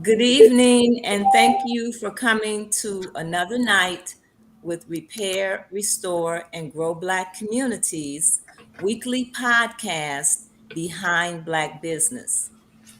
Good evening, and thank you for coming to another night with Repair, Restore, and Grow Black Communities weekly podcast behind Black business.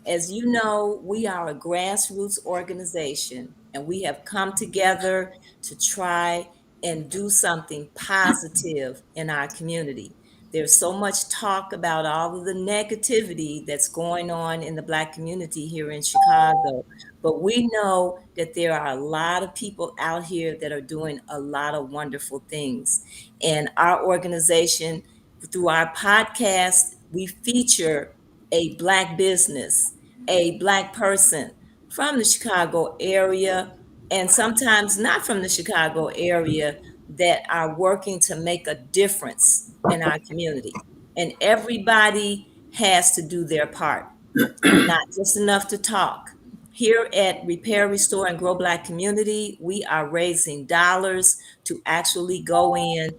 As you know, we are a grassroots organization and we have come together to try and do something positive in our community. There's so much talk about all of the negativity that's going on in the Black community here in Chicago, but we know that there are a lot of people out here that are doing a lot of wonderful things. And our organization, through our podcast, we feature a Black business, a Black person from the Chicago area, and sometimes not from the Chicago area, that are working to make a difference in our community. And everybody has to do their part, not just enough to talk. Here at Repair, Restore, and Grow Black Community, we are raising dollars to actually go in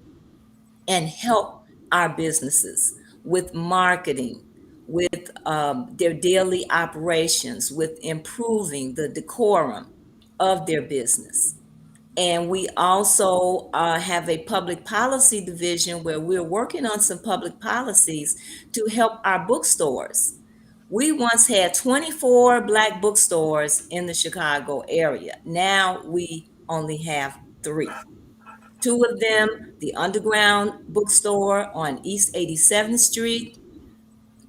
and help our businesses with marketing, with their daily operations, with improving the decorum of their business. And we also have a public policy division where we're working on some public policies to help our bookstores. We once had 24 Black bookstores in the Chicago area. Now we only have three. Two of them, the Underground Bookstore on East 87th Street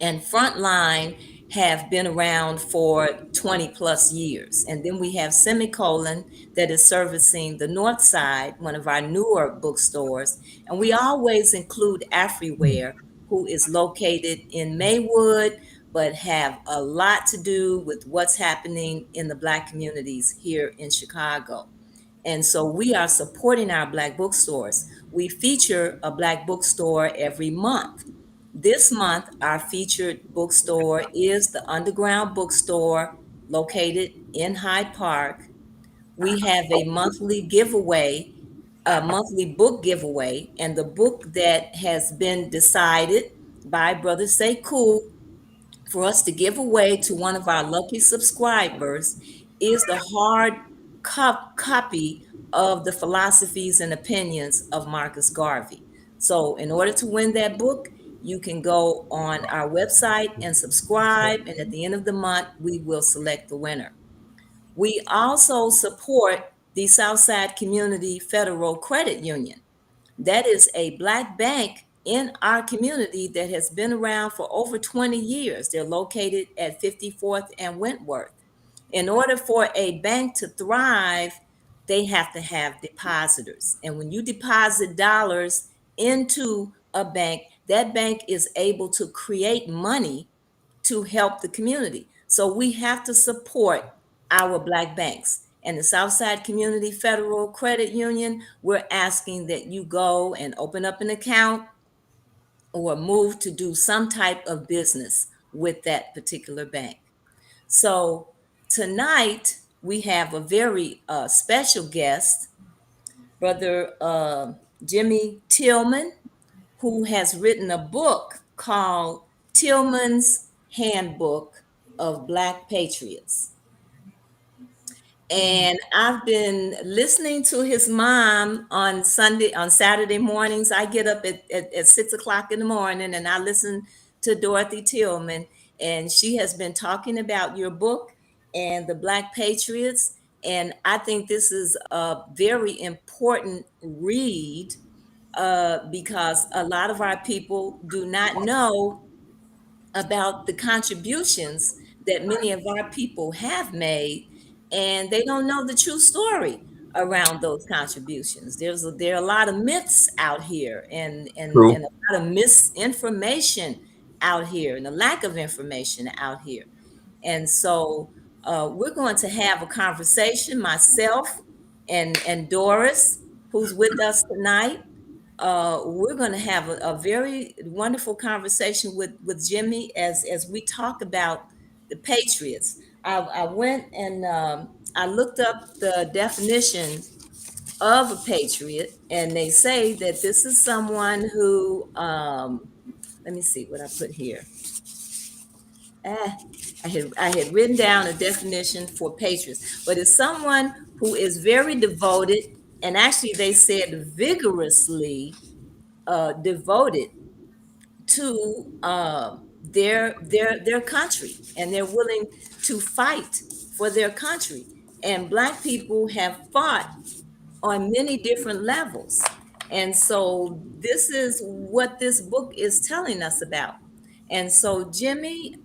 and Frontline, have been around for 20 plus years. And then we have Semicolon that is servicing the North Side, one of our newer bookstores. And we always include Afriware, who is located in Maywood, but have a lot to do with what's happening in the Black communities here in Chicago. And so we are supporting our Black bookstores. We feature a Black bookstore every month. This month, our featured bookstore is the Underground Bookstore located in Hyde Park. We have a monthly giveaway, a monthly book giveaway, and the book that has been decided by Brother Sekou for us to give away to one of our lucky subscribers is the hard copy of the philosophies and opinions of Marcus Garvey. So, in order to win that book, you can go on our website and subscribe, and at the end of the month, we will select the winner. We also support the Southside Community Federal Credit Union. That is a Black bank in our community that has been around for over 20 years. They're located at 54th and Wentworth. In order for a bank to thrive, they have to have depositors. And when you deposit dollars into a bank, that bank is able to create money to help the community. So we have to support our Black banks. And the Southside Community Federal Credit Union, we're asking that you go and open up an account or move to do some type of business with that particular bank. So tonight we have a very special guest, Brother Jimmy Tillman, who has written a book called Tillman's Handbook of Black Patriots. And I've been listening to his mom on Saturday mornings. I get up at 6 o'clock in the morning and I listen to Dorothy Tillman. And she has been talking about your book and the Black Patriots. And I think this is a very important read because a lot of our people do not know about the contributions that many of our people have made, and they don't know the true story around those contributions. There are a lot of myths out here, and True. a lot of misinformation out here, and a lack of information out here. And so we're going to have a conversation, myself and Doris, who's with us tonight. We're going to have a very wonderful conversation with Jimmy as we talk about the Patriots. I went and I looked up the definition of a patriot, and they say that this is someone who, let me see what I put here. Ah, I had written down a definition for patriots, but it's someone who is very devoted, and actually they said vigorously devoted to their country, and they're willing to fight for their country. And Black people have fought on many different levels. And so this is what this book is telling us about. And so, Jimmy,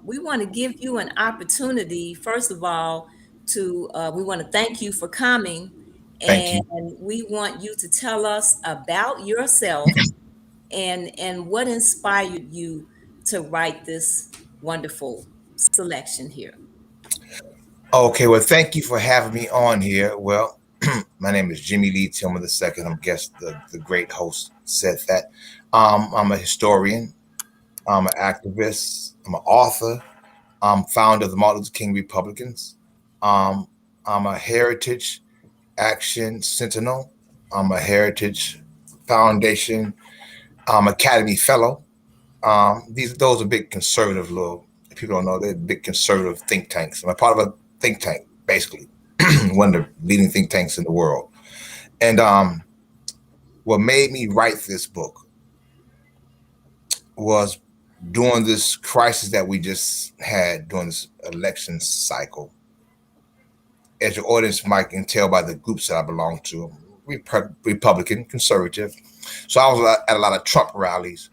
we want to give you an opportunity, first of all, we want to thank you for coming, Thank and you. we want you to tell us about yourself and what inspired you to write this wonderful selection here. Okay, well, thank you for having me on here. Well, my name is Jimmy Lee Tillman II. I'm guess the great host said that. I'm a historian. I'm an activist. I'm an author. I'm founder of the Martin Luther King Republicans. Um, I'm a Heritage Action Sentinel. I'm a Heritage Foundation Academy Fellow. Those are big conservative little people don't know they're big conservative think tanks. I'm a part of a think tank, basically, one of the leading think tanks in the world. And what made me write this book was during this crisis that we just had during this election cycle. As your audience might can tell by the groups that I belong to, Republican, conservative. So I was at a lot of Trump rallies,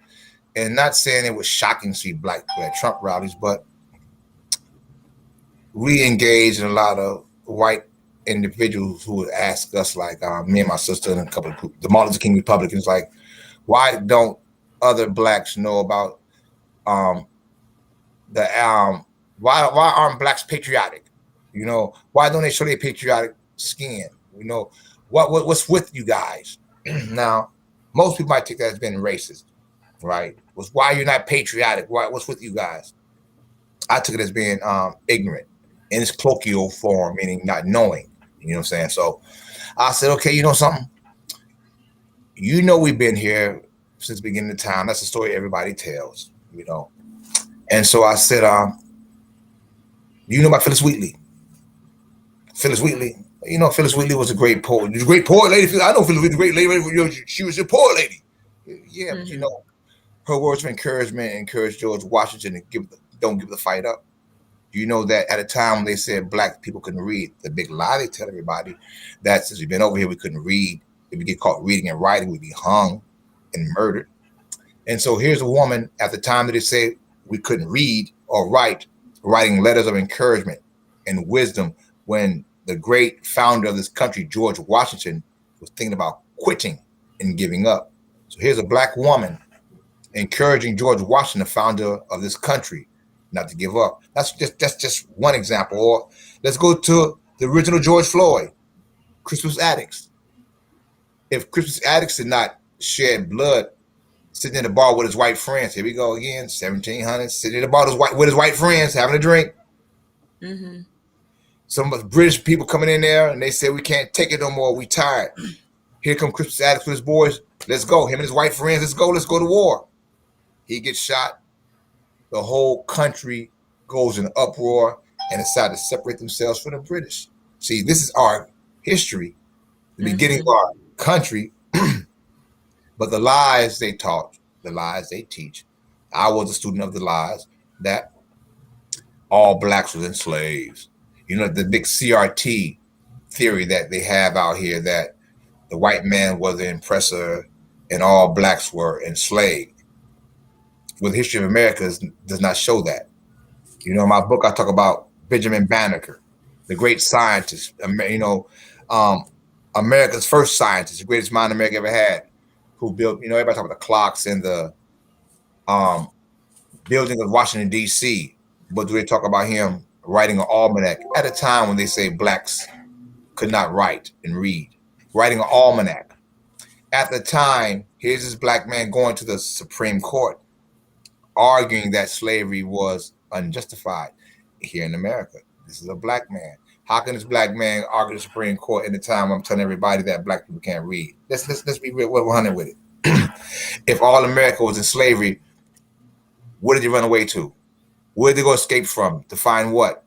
and not saying it was shocking to see black people at Trump rallies, but we engaged in a lot of white individuals who would ask us, like me and my sister and a couple of the Martin Luther King Republicans, like, why don't other blacks know about um, the why aren't blacks patriotic? You know, why don't they show their patriotic skin? You know, what's with you guys? Now, most people might take that as being racist, right? Was why you're not patriotic? What's with you guys? I took it as being ignorant in its colloquial form, meaning not knowing. You know what I'm saying? So I said, okay, you know something? You know we've been here since the beginning of time. That's the story everybody tells, you know. And so I said, you know about Phyllis Wheatley? Phyllis Wheatley. You know, Phyllis Wheatley was a great poet. She was a great poet lady. I know Phyllis Wheatley, a great lady. You know, she was a poet lady. Yeah, but you Hmm. know, her words of encouragement encouraged George Washington to don't give the fight up. You know that at a time when they said black people couldn't read, the big lie they tell everybody that since we've been over here, we couldn't read. If we get caught reading and writing, we'd be hung and murdered. And so here's a woman at the time that they say we couldn't read or write, writing letters of encouragement and wisdom when the great founder of this country, George Washington, was thinking about quitting and giving up. So here's a black woman encouraging George Washington, the founder of this country, not to give up. That's just one example. Or let's go to the original George Floyd, Crispus Attucks. If Crispus Attucks did not shed blood sitting in the bar with his white friends, here we go again, 1700s, sitting in the bar with his white friends, having a drink. Hmm. Some British people coming in there and they say we can't take it no more, we tired. Here come Crispus Attucks with his boys. Let's go. Him and his white friends, let's go to war. He gets shot. The whole country goes in uproar and decide to separate themselves from the British. See, this is our history, the beginning of Hmm. our country, but the lies they taught, the lies they teach. I was a student of the lies that all blacks were enslaved. You know, the big CRT theory that they have out here that the white man was the oppressor and all blacks were enslaved. Well, the history of America does not show that. You know, in my book, I talk about Benjamin Banneker, the great scientist, you know, um, America's first scientist, the greatest mind America ever had, who built, you know, everybody talk about the clocks and the um, building of Washington, D.C., but do they talk about him writing an almanac at a time when they say blacks could not write and read? Writing an almanac. At the time, here's this black man going to the Supreme Court arguing that slavery was unjustified here in America. This is a black man. How can this black man argue the Supreme Court in the time I'm telling everybody that black people can't read? Let's be real 100 with it. If all America was in slavery, what did you run away to? Where they go escape from? To find what?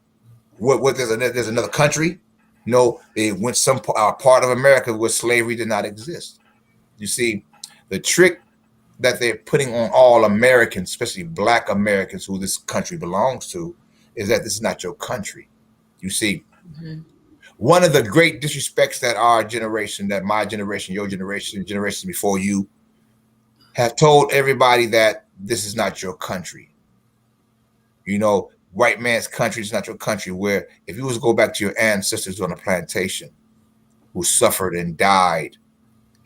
What there's another country? No, they went some part of America where slavery did not exist. You see, the trick that they're putting on all Americans, especially Black Americans who this country belongs to, is that this is not your country. You see, one of the great disrespects that our generation, that my generation, your generation, generations before you, have told everybody that this is not your country. You know, white man's country is not your country. Where if you was to go back to your ancestors on a plantation who suffered and died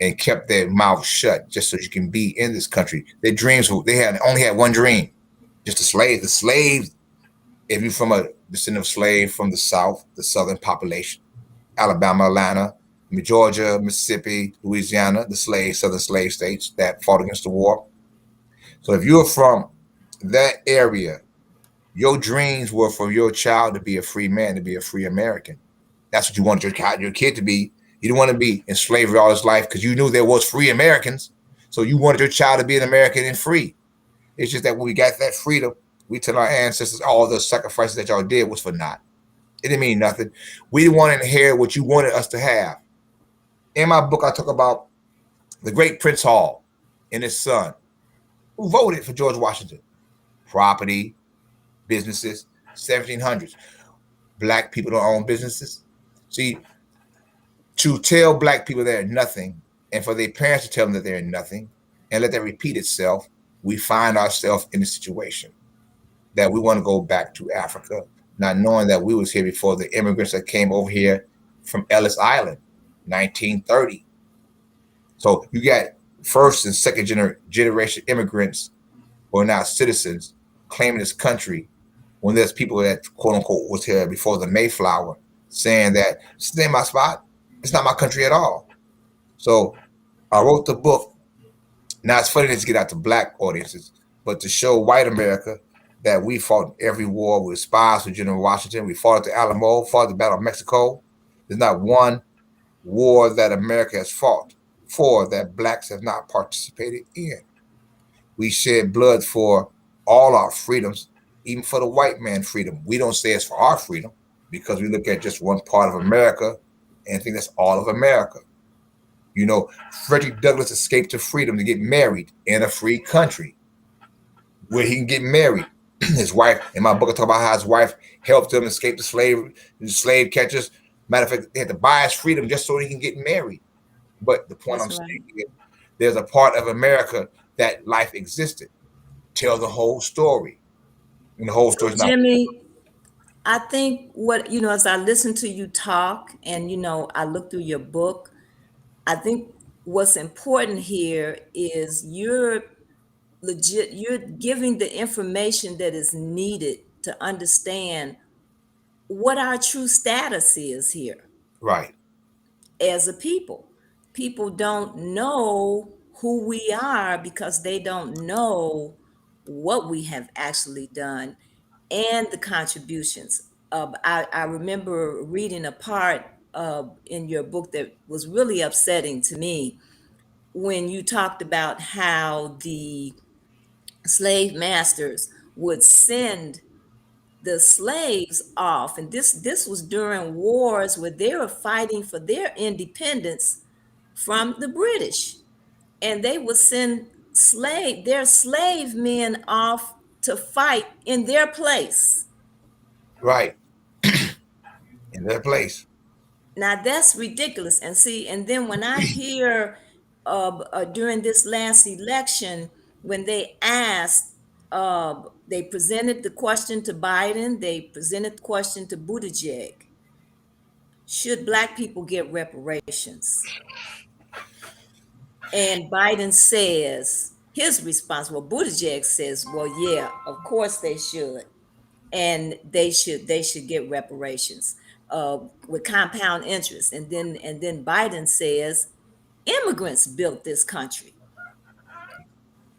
and kept their mouth shut just so you can be in this country, their dreams, they had only had one dream, just a slave. The slave, if you're from a descendant of slave from the South, the Southern population, Alabama, Atlanta, Georgia, Mississippi, Louisiana, the southern slave states that fought against the war. So if you're from that area, your dreams were for your child to be a free man, to be a free American. That's what you wanted your kid to be. You didn't want to be in slavery all his life because you knew there was free Americans. So you wanted your child to be an American and free. It's just that when we got that freedom, we tell our ancestors all the sacrifices that y'all did was for naught. It didn't mean nothing. We didn't want to inherit what you wanted us to have. In my book, I talk about the great Prince Hall and his son, who voted for George Washington. Property, businesses, 1700s. Black people don't own businesses. See, to tell Black people they're nothing, and for their parents to tell them that they're nothing, and let that repeat itself, we find ourselves in a situation that we want to go back to Africa, not knowing that we was here before the immigrants that came over here from Ellis Island, 1930. So you got first and second generation immigrants who are now citizens claiming this country when there's people that quote unquote was here before the Mayflower saying that this ain't my spot. It's not my country at all. So I wrote the book. Now it's funny to get out to Black audiences, but to show white America that we fought every war with spies for General Washington. We fought at the Alamo, fought at the Battle of Mexico. There's not one war that America has fought for that Blacks have not participated in. We shed blood for all our freedoms, even for the white man's freedom. We don't say it's for our freedom because we look at just one part of America and think that's all of America. You know, Frederick Douglass escaped to freedom to get married in a free country where he can get married. His wife, in my book, I talk about how his wife helped him escape the slave catchers. Matter of fact, they had to buy his freedom just so he can get married. But the point That's I'm right. saying is there's a part of America that life existed. Tell the whole story. And the whole So, story is not Jimmy, I think what, as I listen to you talk and, I look through your book, I think what's important here is you're giving the information that is needed to understand what our true status is here right. as a people. People don't know who we are because they don't know what we have actually done and the contributions. I remember reading a part in your book that was really upsetting to me when you talked about how the slave masters would send the slaves off, and this was during wars where they were fighting for their independence from the British, and they would send their slave men off to fight in their place. Right. In their place. Now that's ridiculous. And see, and then when I hear during this last election, when they presented the question to Biden, they presented the question to Buttigieg: should Black people get reparations? And Biden says his response. Well, Buttigieg says, "Well, yeah, of course they should." And they should get reparations with compound interest. And then Biden says immigrants built this country,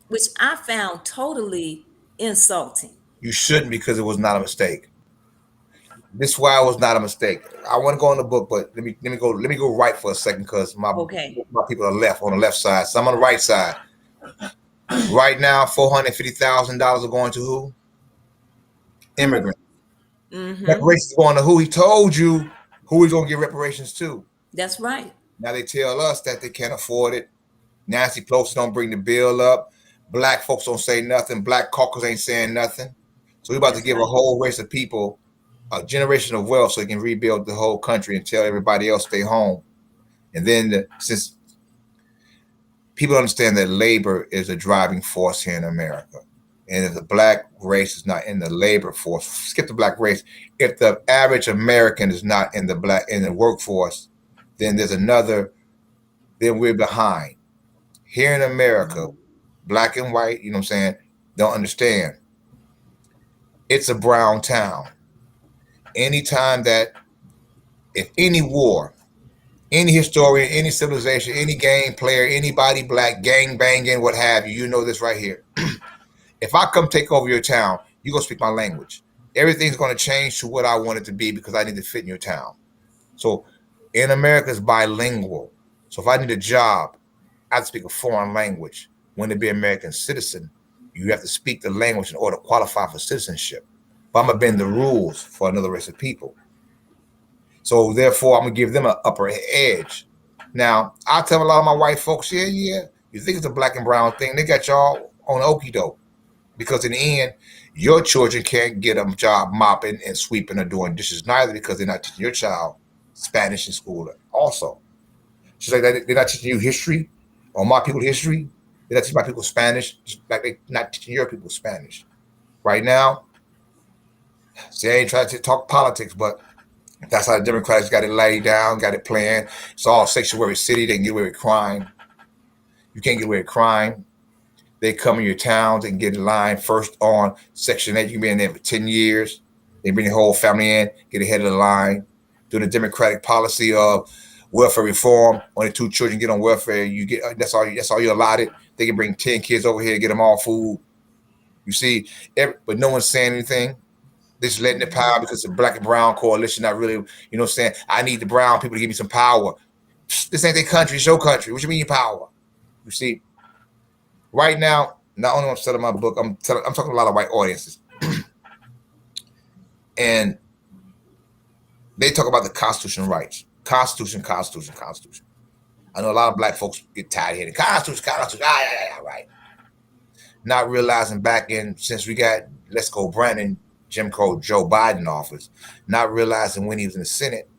which I found totally insulting. You shouldn't because it was not a mistake. This why it was not a mistake. I want to go in the book, but let me go right for a second because Okay. my people are left on the left side. So I'm on the right side. Right now, $450,000 are going to who? immigrants. Mm-hmm. Reparations going to who? He told you who he's going to give reparations to. That's right. Now they tell us that they can't afford it. Nancy Pelosi don't bring the bill up. Black folks don't say nothing. Black caucus ain't saying nothing. So we're about to That's give a right. whole race of people a generation of wealth so they can rebuild the whole country and tell everybody else stay home. And then since people understand that labor is a driving force here in America, and if the black race is not in the labor force, skip the black race. If the average American is not in the workforce, then there's another. Then we're behind. Here in America, black and white, you know what I'm saying, don't understand. It's a brown town. Anytime that, if any war, any historian, any civilization, any game player, anybody black, gang banging, what have you, you know this right here. If I come take over your town, you're going to speak my language. Everything's going to change to what I want it to be because I need to fit in your town. So in America, it's bilingual. So if I need a job, I have to speak a foreign language. When to be an American citizen, you have to speak the language in order to qualify for citizenship. But I'm going to bend the rules for another race of people. So therefore, I'm going to give them an upper edge. Now, I tell a lot of my white folks, yeah, you think it's a black and brown thing. They got y'all on okie doke. Because in the end, your children can't get a job mopping and sweeping or doing dishes, neither because they're not teaching your child Spanish in school. Also, just like they're not teaching you history or my people history, they're not teaching my people Spanish, just like they're not teaching your people Spanish. Right now, see, I ain't trying to talk politics, but that's how the Democrats got it laid down, got it planned. It's all sanctuary city. They can get away with crime. You can't get away with crime. They come in your towns and get in line first on Section 8. You can be in there for 10 years. They bring the whole family in, get ahead of the line. Do the Democratic policy of welfare reform. Only 2 children get on welfare. You get that's all you allotted. They can bring 10 kids over here, get them all food. You see, but no one's saying anything. They're just letting it power because the black and brown coalition not really, you know what I'm saying? I need the brown people to give me some power. This ain't their country, it's your country. What you mean power? You see, right now, not only am I selling my book, I'm talking to a lot of white audiences. And they talk about the Constitution rights. Constitution. I know a lot of black folks get tired of hearing Constitution, right. Not realizing back in, since we got Let's Go Brandon, Jim Crow Joe Biden office, not realizing when he was in the Senate,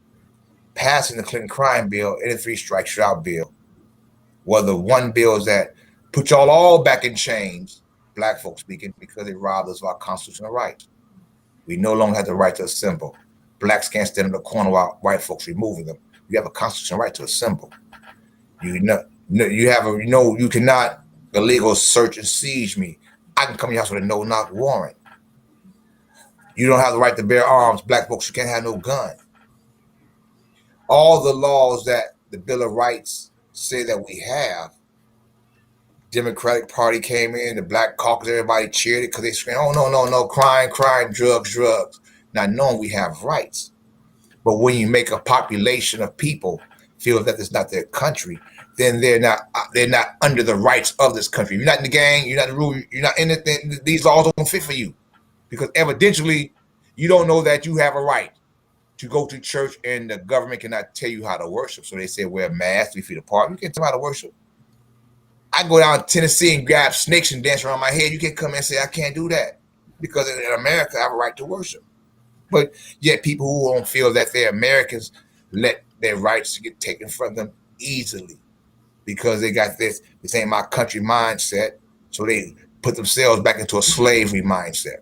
passing the Clinton crime bill and the 3 strikes you're out bill were the one bills that put y'all all back in chains, black folks speaking, because they robbed us of our constitutional rights. We no longer have the right to assemble. Blacks can't stand in the corner while white folks removing them. You have a constitutional right to assemble. You cannot illegal search and siege me. I can come to your house with a no-knock warrant. You don't have the right to bear arms. Black folks, you can't have no gun. All the laws that the Bill of Rights say that we have, Democratic Party came in, the Black Caucus, everybody cheered it because they screamed, oh, no, crime, drugs. Not knowing we have rights. But when you make a population of people feel that it's not their country, then they're not under the rights of this country. You're not in the gang, you're not in the rule, you're not in it. These laws don't fit for you. Because evidently, you don't know that you have a right to go to church and the government cannot tell you how to worship. So they say wear masks 3 feet apart. You can't tell me how to worship. I go down to Tennessee and grab snakes and dance around my head. You can't come and say I can't do that. Because in America, I have a right to worship. But yet people who don't feel that they're Americans let their rights get taken from them easily because they got this ain't my country mindset. So they put themselves back into a slavery mindset.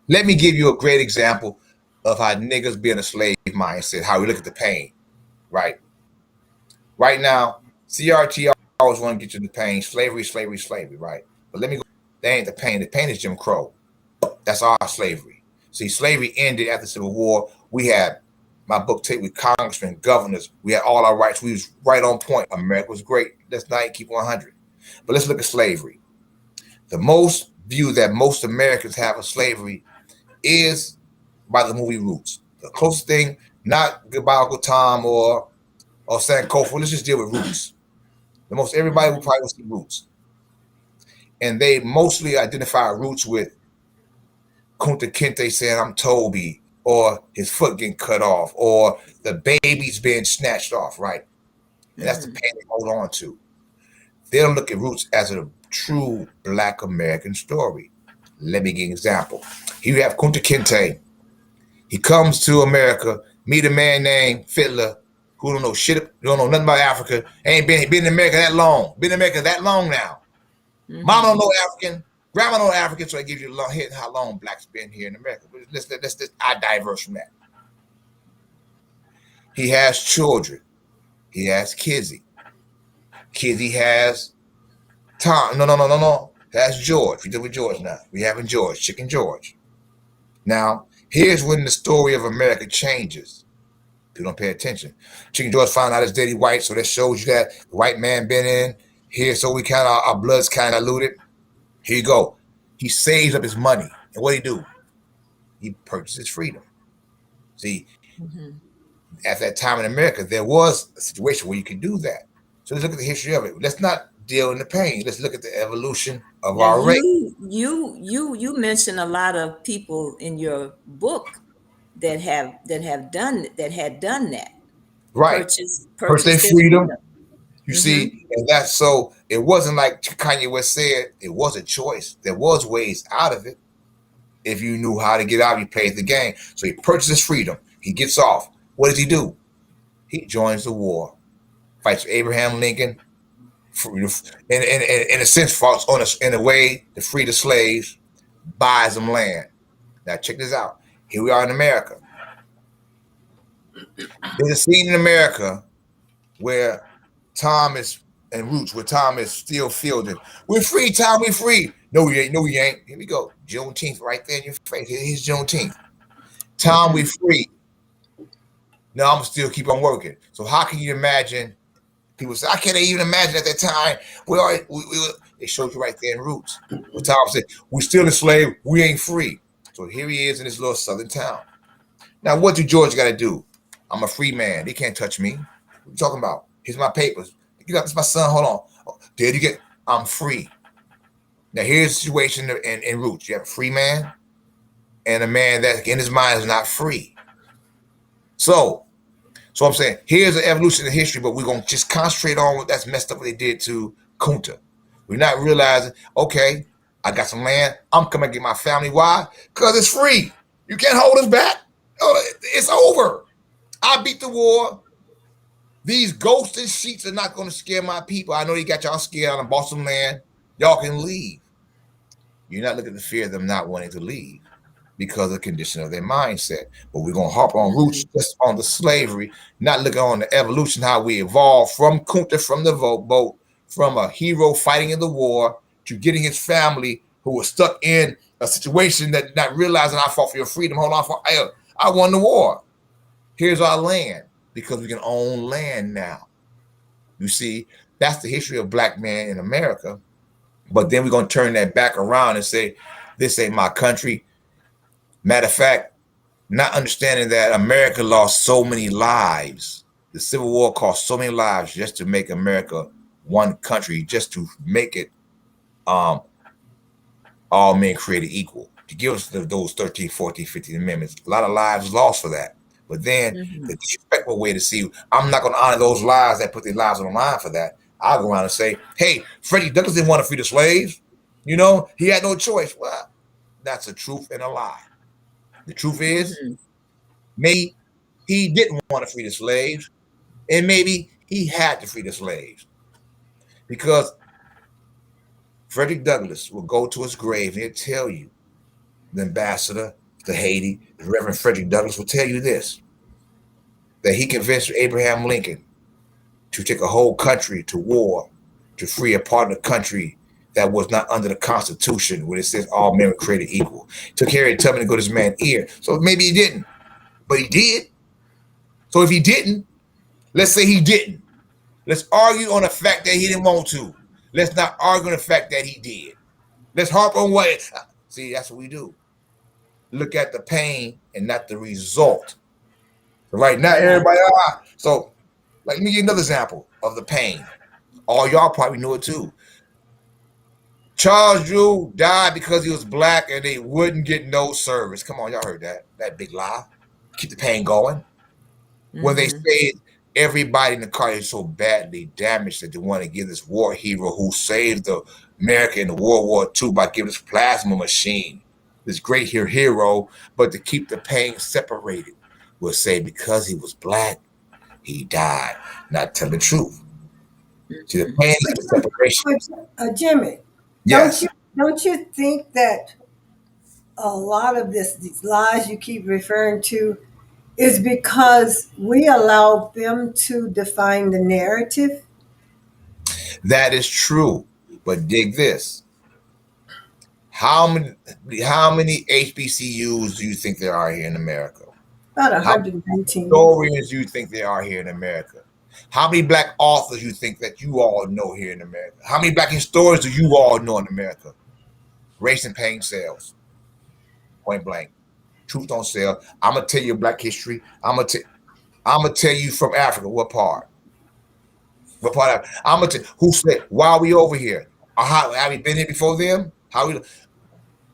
Let me give you a great example of how niggas be in a slave mindset, how we look at the pain, right? Right now, CRT always want to get you the pain, slavery, right? But let me go, that ain't the pain. The pain is Jim Crow. That's our slavery. See, slavery ended after the Civil War. We had my book tape with congressmen, governors. We had all our rights. We was right on point. America was great. Let's not keep 100. But let's look at slavery. The most view that most Americans have of slavery is by the movie Roots. The closest thing, not Goodbye Uncle Tom or Sankofa. Let's just deal with Roots. The most everybody will probably see Roots. And they mostly identify Roots with Kunta Kinte saying, I'm Toby, or his foot getting cut off, or the baby's being snatched off, right? And that's the Mm-hmm. pain they hold on to. They don't look at roots as a true Black American story. Let me give an example. Here you have Kunta Kinte. He comes to America, meet a man named Fiddler, who don't know shit, don't know nothing about Africa, ain't been in America that long, been in America that long now. Mom Mm-hmm. don't know African, grandma don't know African, so I give you a long hit how long blacks been here in America. But I diverse from that. He has children. He has Kizzy. Kizzy has Tom. No. That's George. We deal with George now. We having George, Chicken George. Now, here's when the story of America changes. People don't pay attention. Chicken George found out his daddy white, so that shows you that the white man been in here, so we kind of our blood's kind of diluted. Here you go. He saves up his money, and what he do? He purchases freedom. See, Mm-hmm. at that time in America, there was a situation where you could do that. So let's look at the history of it. Let's not deal in the pain. Let's look at the evolution of Now our race. you mentioned a lot of people in your book that had done that, Right. Purchase their purchase their freedom. freedom. You Mm-hmm. see, and that's so it wasn't like Kanye West said, it was a choice. There was ways out of it. If you knew how to get out, you played the game. So he purchases freedom. He gets off. What does he do? He joins the war, fights Abraham Lincoln, in a sense, fought in a way to free the slaves, buys them land. Now check this out. Here we are in America. There's a scene in America where Thomas and Roots, where Tom is still fielding. We're free, Tom, we're free. No, we ain't. No, we ain't. Here we go. Juneteenth right there in your face. Here's Juneteenth. Tom, we Mm-hmm. free. No, I'm still keep on working. So how can you imagine? People say, I can't even imagine at that time. It shows you right there in Roots. Where Tom said, we still enslaved, we ain't free. So here he is in this little southern town. Now, what do George got to do? I'm a free man. They can't touch me. What are you talking about? Here's my papers. It's my son. Hold on. Oh, did you get? I'm free. Now, here's the situation in Roots. You have a free man and a man that in his mind is not free. So I'm saying here's the evolution of history, but we're gonna just concentrate on what that's messed up what they did to Kunta. We're not realizing, okay, I got some land, I'm coming to get my family. Why? Because it's free. You can't hold us back. Oh, it's over. I beat the war. These ghosts and sheets are not going to scare my people. I know they got y'all scared and bought some land. Y'all can leave. You're not looking to fear them not wanting to leave because of the condition of their mindset. But we're going to hop on roots just on the slavery, not looking on the evolution, how we evolved from Kunta, from the boat, from a hero fighting in the war to getting his family who was stuck in a situation that not realizing I fought for your freedom. Hold on, I won the war. Here's our land because we can own land now. You see, that's the history of black man in America. But then we're going to turn that back around and say, this ain't my country. Matter of fact, not understanding that America lost so many lives. The Civil War cost so many lives just to make America one country, just to make it all men created equal. To give us those 13, 14, 15 amendments. A lot of lives lost for that. But then the Mm-hmm. disrespectful way to see, I'm not going to honor those lives that put their lives on the line for that. I'll go around and say, hey, Freddie Douglass didn't want to free the slaves. You know, he had no choice. Well, that's a truth and a lie. The truth is, Mm-hmm. maybe he didn't want to free the slaves, and maybe he had to free the slaves. Because Frederick Douglass will go to his grave and he'll tell you, the ambassador to Haiti, the Reverend Frederick Douglass, will tell you this, that he convinced Abraham Lincoln to take a whole country to war to free a part of the country that was not under the Constitution, where it says all men were created equal. Took Harriet Tubman to go to this man's ear. So maybe he didn't, but he did. So if he didn't, let's say he didn't. Let's argue on the fact that he didn't want to. Let's not argue on the fact that he did. Let's harp on what. See, that's what we do. Look at the pain and not the result. So right now, Right. everybody. So, let me give you another example of the pain. All y'all probably know it too. Charles Drew died because he was black and they wouldn't get no service. Come on, y'all heard that? That big lie. Keep the pain going. When they Mm-hmm. say everybody in the car is so badly damaged that they want to give this war hero who saved America in the World War II by giving us plasma machine, this great hero, but to keep the pain separated, will say because he was black, he died. Not telling the truth. See, the pain is But, the separation. Jimmy, don't Yes, you don't you think that a lot of these lies you keep referring to is because we allow them to define the narrative? that is true. But dig this. How many how many HBCUs do you think there are here in America? About How 119. historians you think there are here in America? How many black authors you think that you all know here in America? How many black historians do you all know in America? Race and pain sells. Point blank. Truth don't sell. I'm gonna tell you black history. I'm gonna tell you from Africa what part. What part of I'm gonna tell who said why are we over here? Or how have we been here before them? How we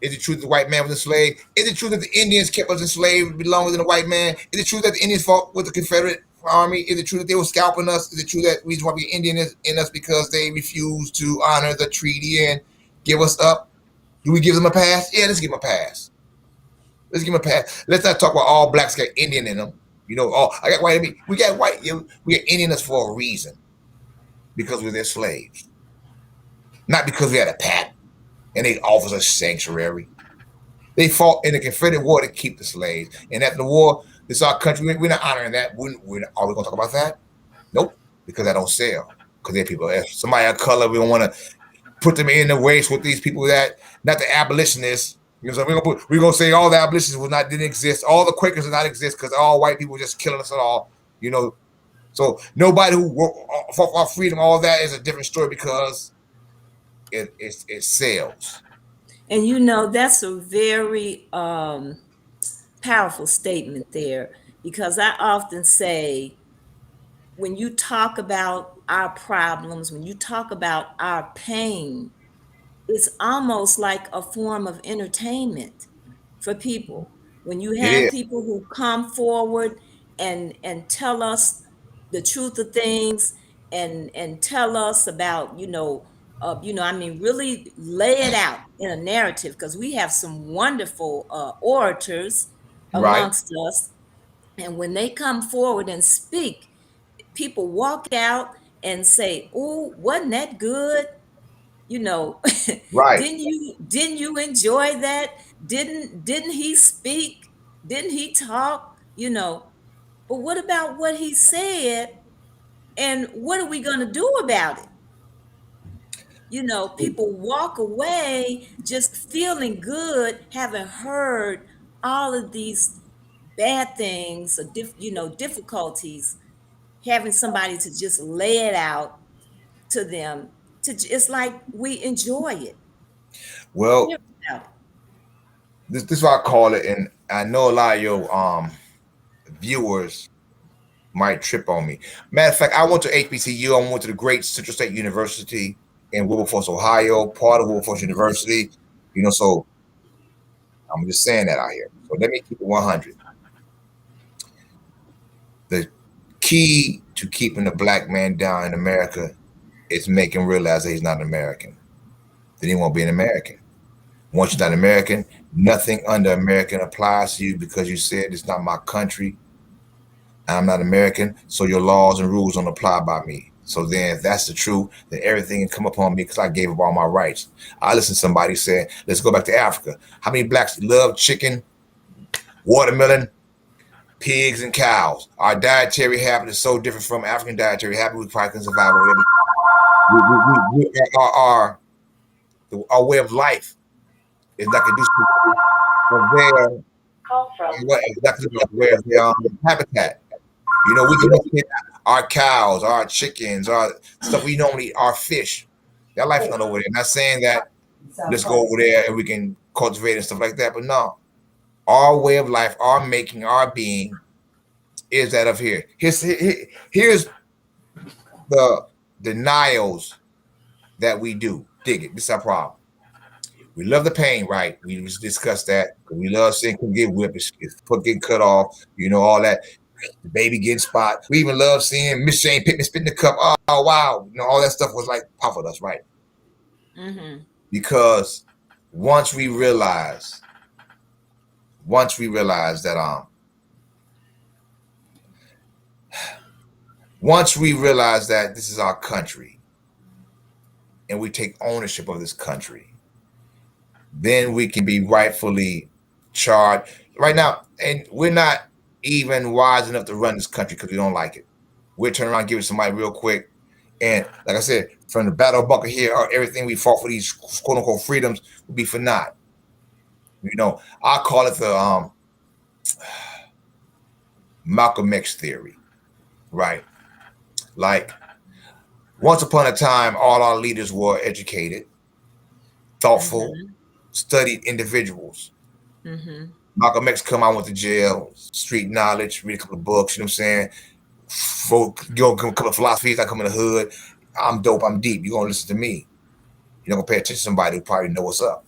is it true that the white man was enslaved? Is it true that the Indians kept us enslaved longer than the white man? Is it true that the Indians fought with the Confederate Army? Is it true that they were scalping us? Is it true that the reason why we Indian is in us because they refused to honor the treaty and give us up? Do we give them a pass? Yeah, let's give them a pass. Let's give them a pass. Let's not talk about all blacks got Indian in them. You know, oh, I got white. We got white. We got Indian us for a reason because we're their slaves, not because we had a patent and they offered us sanctuary. They fought in the Confederate War to keep the slaves. And after the war, this is our country. We're not honoring that. Are we going to talk about that? Nope, because that don't sell. Because they're people, somebody of color, we don't want to put them in the race with these people that, not the abolitionists. You know what I'm saying? We're gonna say all the abolitionists didn't exist. All the Quakers did not exist because all white people were just killing us at all. You know, so nobody who fought for our freedom, all that is a different story because it sells. And that's a very powerful statement there, because I often say, when you talk about our problems, when you talk about our pain, it's almost like a form of entertainment for people. When you It have is people who come forward and tell us the truth of things, and tell us about, I mean, really lay it out in a narrative, because we have some wonderful orators right, amongst us. And when they come forward and speak, people walk out and say, "Oh, wasn't that good?" you know right. didn't you enjoy that? Didn't he speak? Didn't he talk? But what about what he said, and what are we going to do about it? People walk away just feeling good, having heard all of these bad things, or difficulties, having somebody to just lay it out to them. It's like we enjoy it. Well, Hear about it. this is what I call it, and I know a lot of your viewers might trip on me. Matter of fact, I went to HBCU. I went to the great Central State University in Wilberforce, Ohio, part of Wilberforce University. So I'm just saying that out here. So let me keep it 100. The key to keeping the black man down in America is making him realize that he's not an American. Then he won't be an American. Once you're not American, nothing under American applies to you because you said it's not my country. I'm not American, so your laws and rules don't apply by me. So then, if that's the truth, then everything can come upon me because I gave up all my rights. I listened to somebody say, let's go back to Africa. How many blacks love chicken, watermelon, pigs, and cows? Our dietary habit is so different from African dietary habit, we probably can survive over there. Our way of life is not conducive of their where their habitat. We can look at our cows, our chickens, our stuff we normally eat, our fish. Their life not over there. Not saying that let's go over there and we can cultivate and stuff like that, but no. Our way of life, our making, our being is that of here. Here's the denials that we do. Dig it. This is our problem. We love the pain, right? We just discussed that. We love seeing people get whipped, his foot getting cut off, all that. The baby getting spot. We even love seeing Miss Jane Pittman spitting the cup. Oh wow, all that stuff was like pop with us, right? Mm-hmm. Because once we realize, that once we realize that this is our country and we take ownership of this country, then we can be rightfully charged. Right now, and we're not even wise enough to run this country because we don't like it. We'll turn around and give it to somebody real quick. And like I said, from the battle of Bunker Hill, everything we fought for these quote unquote freedoms would be for naught. I call it the Malcolm X theory, right? Like once upon a time, all our leaders were educated, thoughtful, Mm-hmm. studied individuals. Mm-hmm. Malcolm X come out, went to jail, street knowledge, read a couple of books, you know what I'm saying? A couple of philosophies, I come in the hood, I'm dope, I'm deep, you're gonna listen to me. You're not gonna pay attention to somebody who probably know what's up.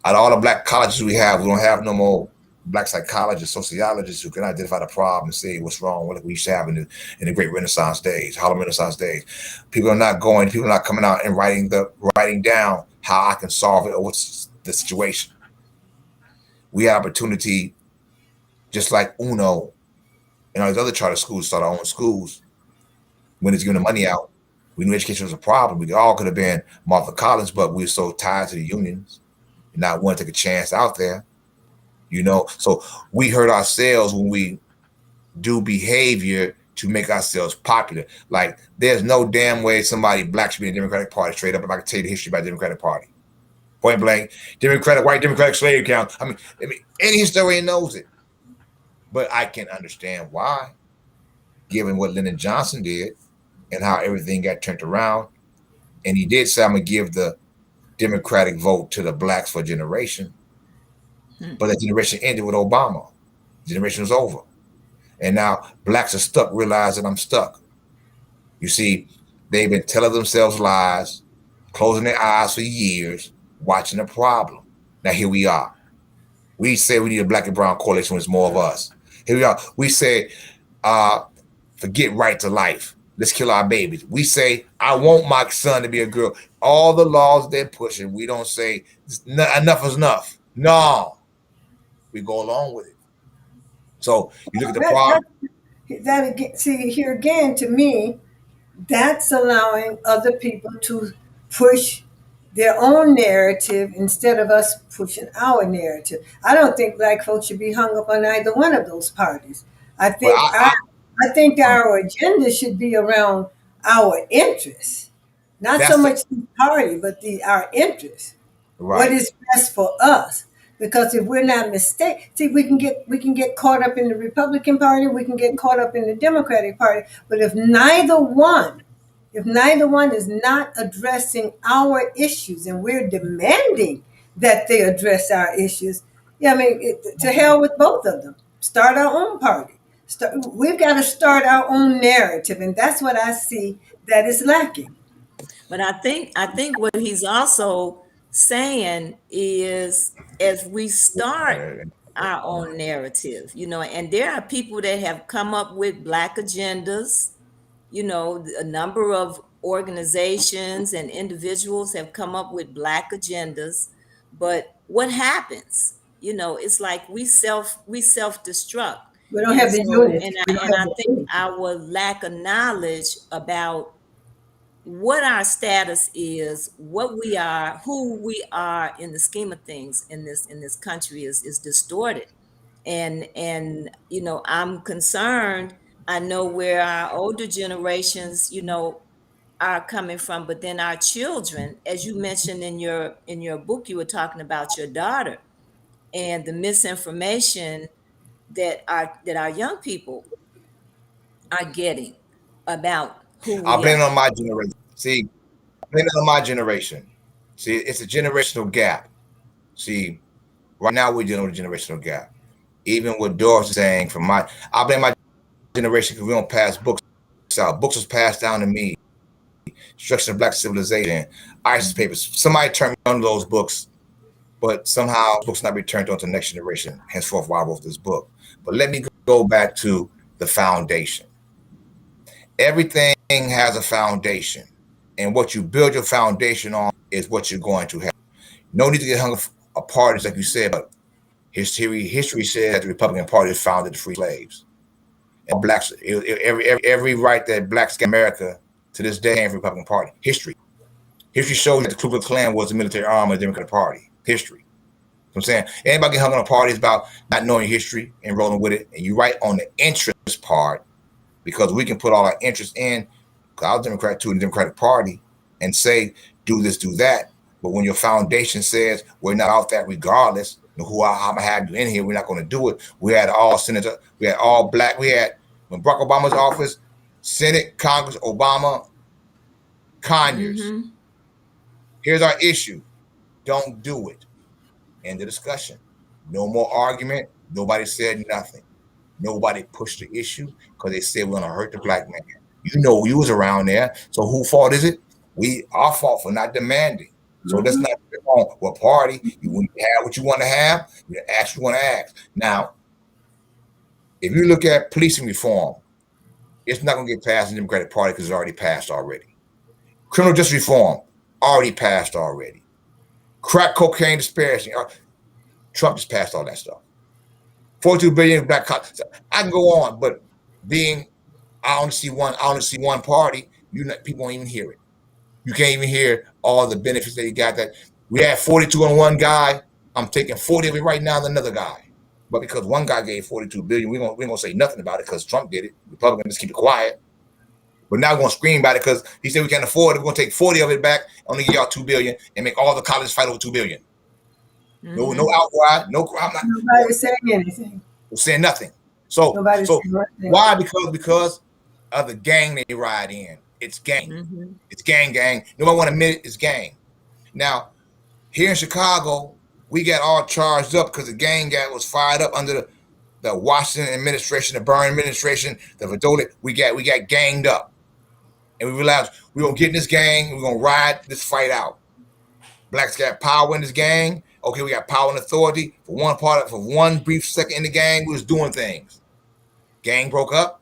Out of all the black colleges we don't have no more black psychologists, sociologists who can identify the problem and say what's wrong, what we used to have in the great Renaissance days, Harlem Renaissance days. People are not coming out and writing down how I can solve it or what's the situation. We have opportunity, just like UNO and all these other charter schools start our own schools. When it's giving the money out, we knew education was a problem. We all could have been Martha Collins, but we were so tied to the unions and not want to take a chance out there. So we hurt ourselves when we do behavior to make ourselves popular. Like there's no damn way somebody black should be in the Democratic Party straight up. If I could tell you the history about the Democratic Party, point blank, white Democratic slave count. I mean, any historian knows it. But I can understand why, given what Lyndon Johnson did and how everything got turned around. And he did say, I'm going to give the Democratic vote to the blacks for a generation. But that generation ended with Obama. The generation was over. And now blacks are stuck, realizing I'm stuck. You see, they've been telling themselves lies, closing their eyes for years, watching the problem. Now here we are. We say we need a black and brown coalition when it's more of us. Here we are. We say, forget right to life. Let's kill our babies. We say, I want my son to be a girl. All the laws they're pushing, we don't say, enough is enough. No. We go along with it. So you look at the problem. See, here again, to me, that's allowing other people to push their own narrative instead of us pushing our narrative. I don't think black folks should be hung up on either one of those parties. I But think our agenda should be around our interests, not so that's the much the party, but our interests. What right. is best for us? Because if we're not mistaken, see, we can get caught up in the Republican Party, we can get caught up in the Democratic Party, but if neither one is not addressing our issues, and we're demanding that they address our issues, yeah, I mean, to hell with both of them. Start our own party. We've got to start our own narrative, and that's what I see that is lacking. But I think what he's also saying is, as we start our own narrative, and there are people that have come up with black agendas. A number of organizations and individuals have come up with black agendas, but what happens? It's like we self destruct. We don't And have the so, and unity. We I, don't and have I the think unity. our lack of knowledge about what our status is, what we are, who we are in the scheme of things in this country is distorted. And I'm concerned. I know where our older generations, are coming from, but then our children, as you mentioned in your book, you were talking about your daughter and the misinformation that our young people are getting about who I'll we blame it are. on my generation. See, blame it on my generation. See, it's a generational gap. See, right now we're dealing with a generational gap. Even what Doris is saying I blame my generation because we don't pass books out. Books was passed down to me. Destruction of Black Civilization, ISIS Papers. Somebody turned me on to those books, but somehow books not returned on to the next generation. Henceforth, why I wrote this book. But let me go back to the foundation. Everything has a foundation, and what you build your foundation on is what you're going to have. No need to get hung apart, like you said, but history says that the Republican Party founded to free slaves. And blacks, every right that blacks get in America to this day came from the Republican Party. History shows that the Ku Klux Klan was the military arm of the Democratic Party. History. You know what I'm saying? Anybody get hung on a party is about not knowing history and rolling with it. And you're right on the interest part, because we can put all our interest in, because I was Democrat too in the Democratic Party, and say, do this, do that. But when your foundation says we're not out that regardless, who I'm gonna have you in here, we're not gonna do it. We had all senators, we had all black, we had when Barack Obama's office, Senate, Congress, Obama, Conyers. Mm-hmm. Here's our issue. Don't do it. End of discussion. No more argument. Nobody said nothing. Nobody pushed the issue because they said we're gonna hurt the black man. You know, you was around there. So whose fault is it? Our fault for not demanding. So let's not pick on what party. When you have what you want to have, you ask what you want to ask. Now, if you look at policing reform, it's not going to get passed in the Democratic Party because it's already passed already. Criminal justice reform, already passed already. Crack cocaine disparity, Trump just passed all that stuff. 42 billion black cops. I can go on, but I only see one party. People won't even hear it. You can't even hear all the benefits that he got. That we had 42 on one guy. I'm taking 40 of it right now on another guy. But because one guy gave 42 billion, we're gonna say nothing about it because Trump did it. Republicans just keep it quiet. But now we're gonna scream about it because he said we can't afford it. We're gonna take 40 of it back, only give y'all 2 billion, and make all the colleges fight over 2 billion. Mm-hmm. No outcry, no. Nobody's saying anything. We're saying nothing. So why? Because of the gang they ride in. It's gang. Mm-hmm. It's gang. Nobody want to admit it. It's gang. Now, here in Chicago, we got all charged up because the gang was fired up under the Washington administration, the Byrne administration, the Vidoli. We got ganged up, and we realized we're gonna get in this gang. We're gonna ride this fight out. Blacks got power in this gang. Okay, we got power and authority. For one brief second in the gang, we was doing things. Gang broke up.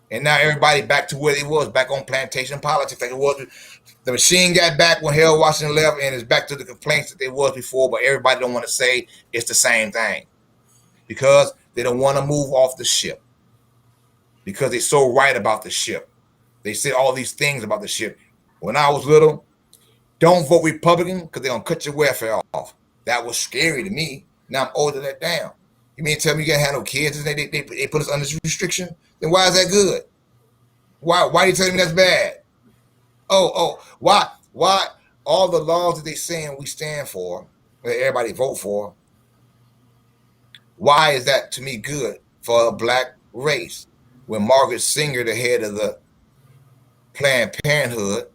And now everybody back to where they was, back on plantation politics like it was. The machine got back when Harold Washington left, and it's back to the complaints that they was before, but everybody don't want to say it's the same thing. Because they don't want to move off the ship. Because they're so right about the ship. They say all these things about the ship. When I was little, don't vote Republican because they're going to cut your welfare off. That was scary to me. Now I'm older than that. Damn. You mean tell me you can't have no kids and they put us under this restriction? Then why is that good? Why are you telling me that's bad? Why all the laws that they saying we stand for, that everybody vote for, why is that to me good for a black race? When Margaret Sanger, the head of the Planned Parenthood,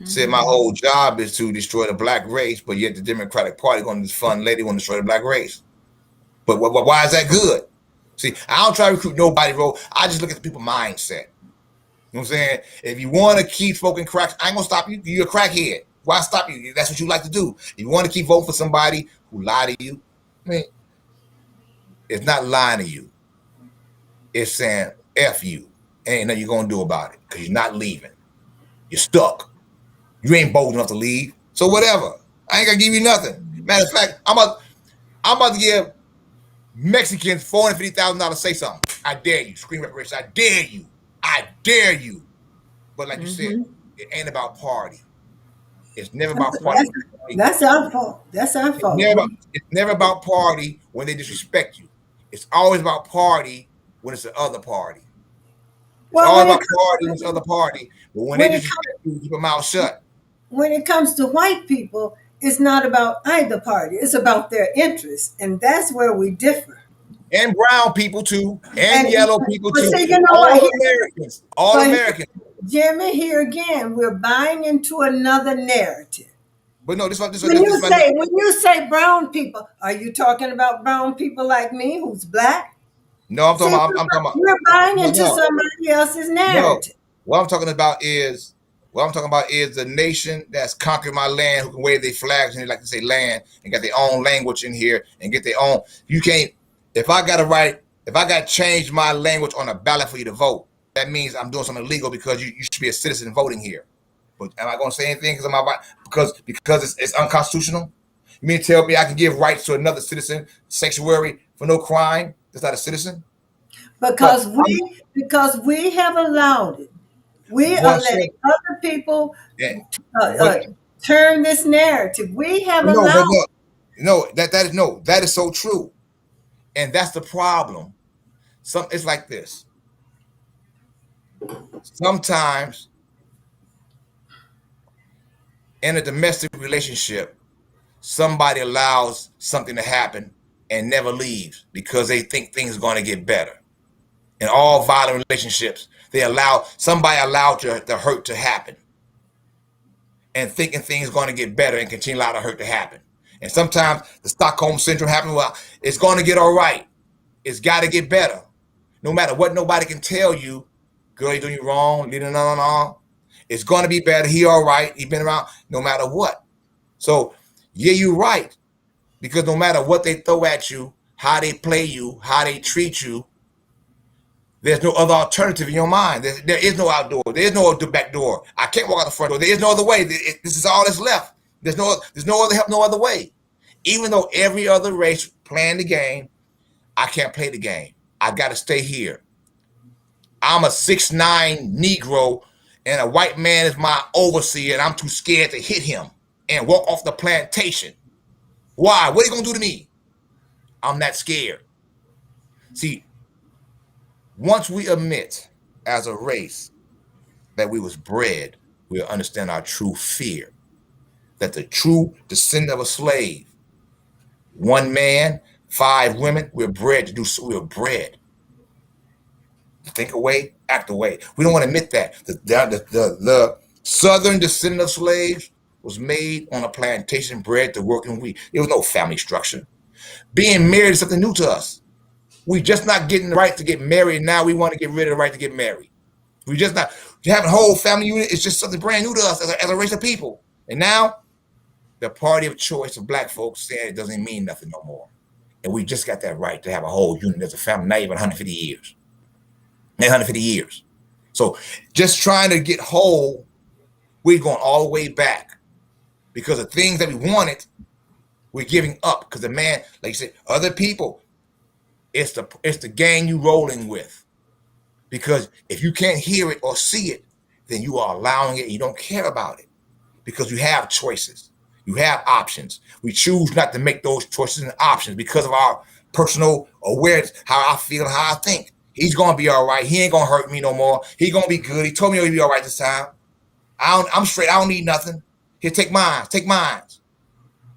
said my whole job is to destroy the black race, but yet the Democratic Party going to fund lady want to destroy the black race. But why is that good? See, I don't try to recruit nobody, bro. I just look at the people's mindset. You know what I'm saying? If you want to keep smoking crack, I ain't going to stop you. You're a crackhead. Why stop you? That's what you like to do. If you want to keep voting for somebody who lied to you, I mean, it's not lying to you. It's saying, F you. Ain't nothing you're going to do about it because you're not leaving. You're stuck. You ain't bold enough to leave. So whatever. I ain't going to give you nothing. Matter of fact, I'm about to give Mexicans $450,000 to say something. I dare you. Scream reparations. I dare you. I dare you. But like you said, it ain't about party. It's never about party. That's our fault. That's our fault. It's never about party when they disrespect you. It's always about party when it's the other party. It's always about party when it's the other party. But when they disrespect you, keep your mouth shut. When it comes to white people, it's not about either party. It's about their interests. And that's where we differ. And brown people too. And yellow people too. See, you know all Americans. All Americans. Jimmy, here again, we're buying into another narrative. But no, when you say brown people, are you talking about brown people like me who's black? No, I'm talking about we're buying into somebody else's narrative. No. What I'm talking about is What I'm talking about is the nation that's conquered my land, who can wave their flags and they like to say land and got their own language in here and get their own. You can't. If I got to write, if I got to change my language on a ballot for you to vote, that means I'm doing something illegal because you should be a citizen voting here. But am I going to say anything because it's unconstitutional? You mean tell me I can give rights to another citizen, sanctuary for no crime? That's not a citizen. But Because we have allowed it. We are one said, letting other people yeah, uh, uh, but turn this narrative. We have no, but allowed. that is so true, and that's the problem. It's like this. Sometimes in a domestic relationship, somebody allows something to happen and never leaves because they think things are going to get better. In all violent relationships, somebody allowed the hurt to happen and thinking things are going to get better and continue to allow the hurt to happen. And sometimes the Stockholm syndrome happens. Well, it's going to get all right. It's got to get better. No matter what nobody can tell you, girl, you're doing you wrong, no. It's going to be better. He all right. He been around no matter what. So, yeah, you're right. Because no matter what they throw at you, how they play you, how they treat you, there's no other alternative in your mind. There is no outdoor. There is no back door. I can't walk out the front door. There is no other way. This is all that's left. There's no other help, no other way. Even though every other race playing the game, I can't play the game. I got to stay here. I'm a 6'9" Negro, and a white man is my overseer, and I'm too scared to hit him and walk off the plantation. Why? What are you going to do to me? I'm not scared. See, once we admit as a race that we was bred, we'll understand our true fear. That the true descendant of a slave, one man, 5 women, we're bred to do so. We're bred. Think away, act away. We don't want to admit that. The southern descendant of slaves was made on a plantation, bred to work and we. There was no family structure. Being married is something new to us. We just not getting the right to get married. Now we want to get rid of the right to get married. We just not having a whole family unit. It's just something brand new to us as a race of people. And now the party of choice of black folks saying it doesn't mean nothing no more. And we just got that right to have a whole unit as a family, not even 150 years. 150 years. So just trying to get whole, we're going all the way back because the things that we wanted, we're giving up because the man, like you said, other people, it's the gang you rolling with. Because if you can't hear it or see it, then you are allowing it and you don't care about it because you have choices. You have options. We choose not to make those choices and options because of our personal awareness, how I feel, how I think. He's going to be all right. He ain't going to hurt me no more. He's going to be good. He told me he'll be all right this time. I'm straight. I don't need nothing. Here, take mine. Take mine.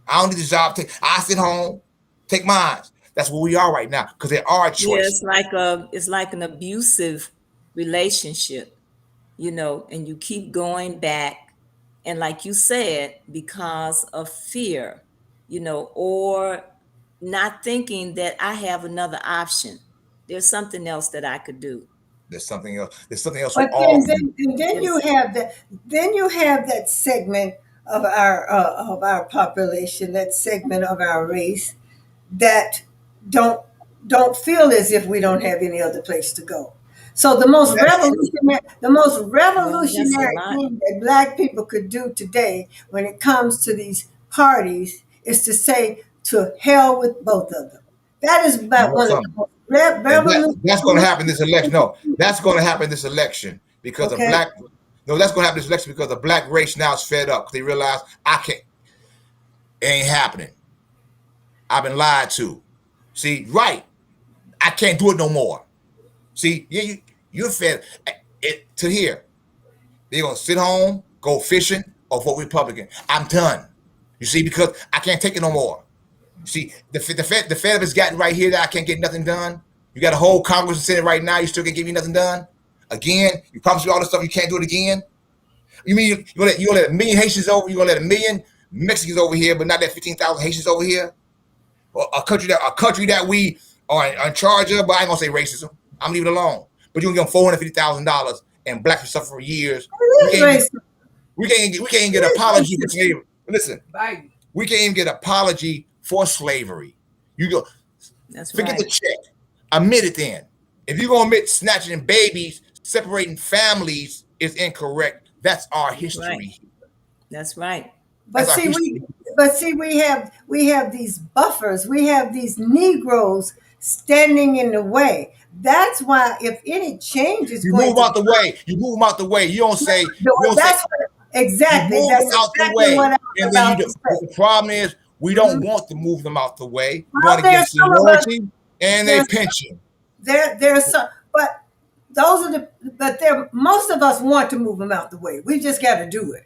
I don't need the job. I sit home. Take mine. That's where we are right now because there are choices. Yeah, it's like an abusive relationship, and you keep going back. And like you said, because of fear, or not thinking that I have another option. There's something else that I could do. There's something else. There's something else for But all. then you have that. Then you have that segment of our population, that segment of our race that don't feel as if we don't have any other place to go. So the most revolutionary thing that black people could do today when it comes to these parties is to say to hell with both of them. That is about one of the most that's going to happen this election. No, that's going to happen this election because of black. No, that's going to happen this election because the black race now is fed up. They realize I can't. It ain't happening. I've been lied to. See, right? I can't do it no more. See, you're fed it to here. They're gonna sit home, go fishing, or vote Republican. I'm done. You see, because I can't take it no more. You see, the Fed has gotten right here that I can't get nothing done. You got a whole Congress and Senate right now. You still can't give me nothing done. Again, you promised me all this stuff. You can't do it again. You mean you gonna let a million Haitians over? You gonna let a million Mexicans over here, but not that 15,000 Haitians over here? Or a country that we are in charge of, but I ain't gonna say racism. I'm leaving it alone. But you can give them $450,000 and blacks will suffer for years. We can't get apology for slavery. Listen, we can't even get apology for slavery. You go That's forget the right. check. Admit it then. If you're gonna admit snatching babies, separating families is incorrect, that's our That's right. history. That's right. But That's our see, history. we have these buffers. We have these Negroes standing in the way. That's why if any change is You going move to out the way. You move them out the way. You don't say that's what you exactly. move them That's out the exactly what way. I And was then you about do, to but say. the problem is we Hmm. don't want to move them out the way. We want Well, to give there's some of us. seniority and a There's pension. there's some, but those are the. But there, most of us want to move them out the way. We just got to do it.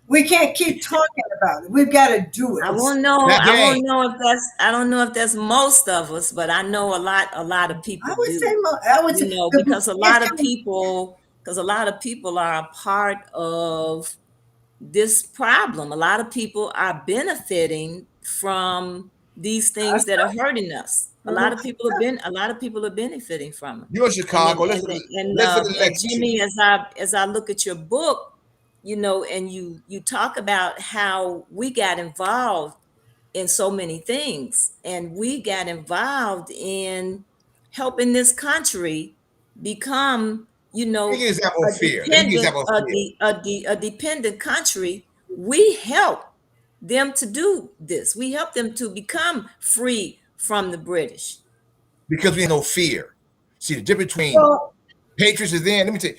We can't keep talking about it. We've got to do it. I won't know. That I won't game. know if that's. I don't know if that's most of us, but I know a lot. A lot of I people would say, do. I would say, Because a lot of people. Because a lot of people are a part of this problem. A lot of people are benefiting from these things that are hurting us. A lot of people have been. A lot of people are benefiting from them. You're in And then, Chicago. Let's look at the and election. Jimmy, as I look at your book, and you talk about how we got involved in so many things, and we got involved in helping this country become, Let me give you an example a of fear. Let me give you an dependent example of fear. a dependent country. We help them to do this. We help them to become free from the British. Because we have no fear. See the difference between well, Patriots is then, let me tell you,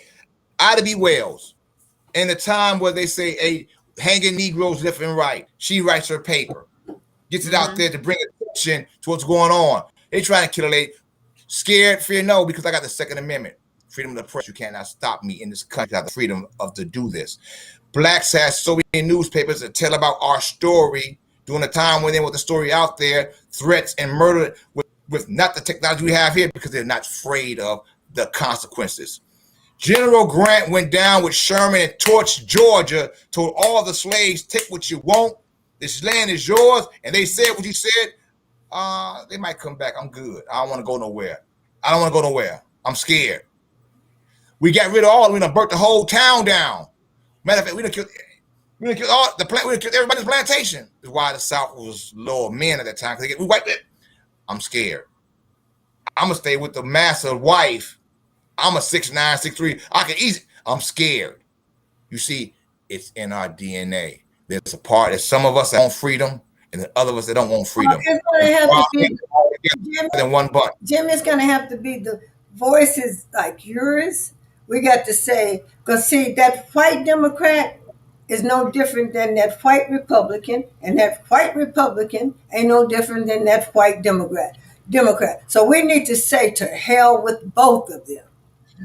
Ida B. Wells, in the time where they say a hanging Negroes left and right, she writes her paper, gets it out there to bring attention to what's going on. They trying to kill a lady. Scared, fear no, because I got the Second Amendment. Freedom of the press. You cannot stop me in this country. I have the freedom of to do this. Blacks had so many newspapers that tell about our story during the time when they want the story out there, threats and murder with not the technology we have here because they're not afraid of the consequences. General Grant went down with Sherman and torched Georgia, told all the slaves, take what you want. This land is yours. And they said what you said. They might come back. I'm good. I don't want to go nowhere. I don't want to go nowhere. I'm scared. We got rid of all. We done burnt the whole town down. Matter of fact, we done killed all the plant. We done killed everybody's plantation. That's why the South was low men at that time. We wiped it. I'm scared. I'm gonna stay with the master wife. I'm a 6'9", 6'3". I can easy. I'm scared. You see, it's in our DNA. There's a part that some of us that want freedom, and the other of us that don't want freedom. it's going to have to be Jim, than one button. Jim is going to have to be the voices like yours. We got to say, because see, that white Democrat is no different than that white Republican, and that white Republican ain't no different than that white Democrat. So we need to say to hell with both of them.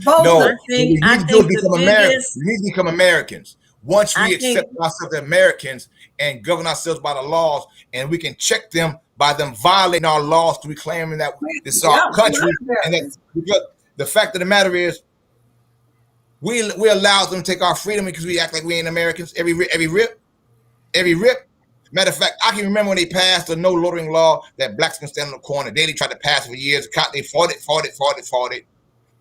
Both No, of I them. what we think I need to do is think the become Americans. biggest. We need to become Americans. Once I we think accept ourselves as Americans and govern ourselves by the laws, and we can check them by them violating our laws to reclaiming that this is our Yeah, we country, are and that Americans. because the fact of the matter is, we allow them to take our freedom because we act like we ain't Americans. Every rip. Matter of fact, I can remember when they passed the no loitering law that blacks can stand on the corner. They tried to pass it for years. They fought it.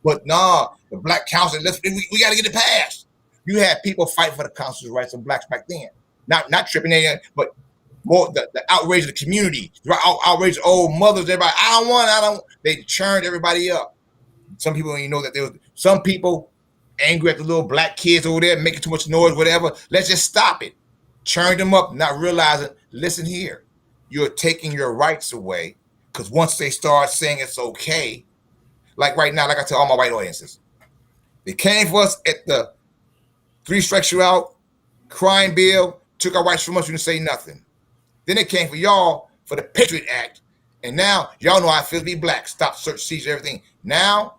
But nah, the black council, we got to get it passed. You had people fight for the council's rights of blacks back then. Not tripping in, but more the outrage of the community, outrage of old mothers, everybody. I don't. They churned everybody up. Some people don't even know that there was some people angry at the little black kids over there making too much noise, whatever. Let's just stop it. Churned them up, not realizing, listen here, you're taking your rights away because once they start saying it's okay, like right now, like I tell all my white audiences, they came for us at the three strikes you out, crime bill, took our rights from us, you didn't say nothing. Then they came for y'all for the Patriot Act, and now y'all know how it feels to be black. Stop, search, seizure, everything. Now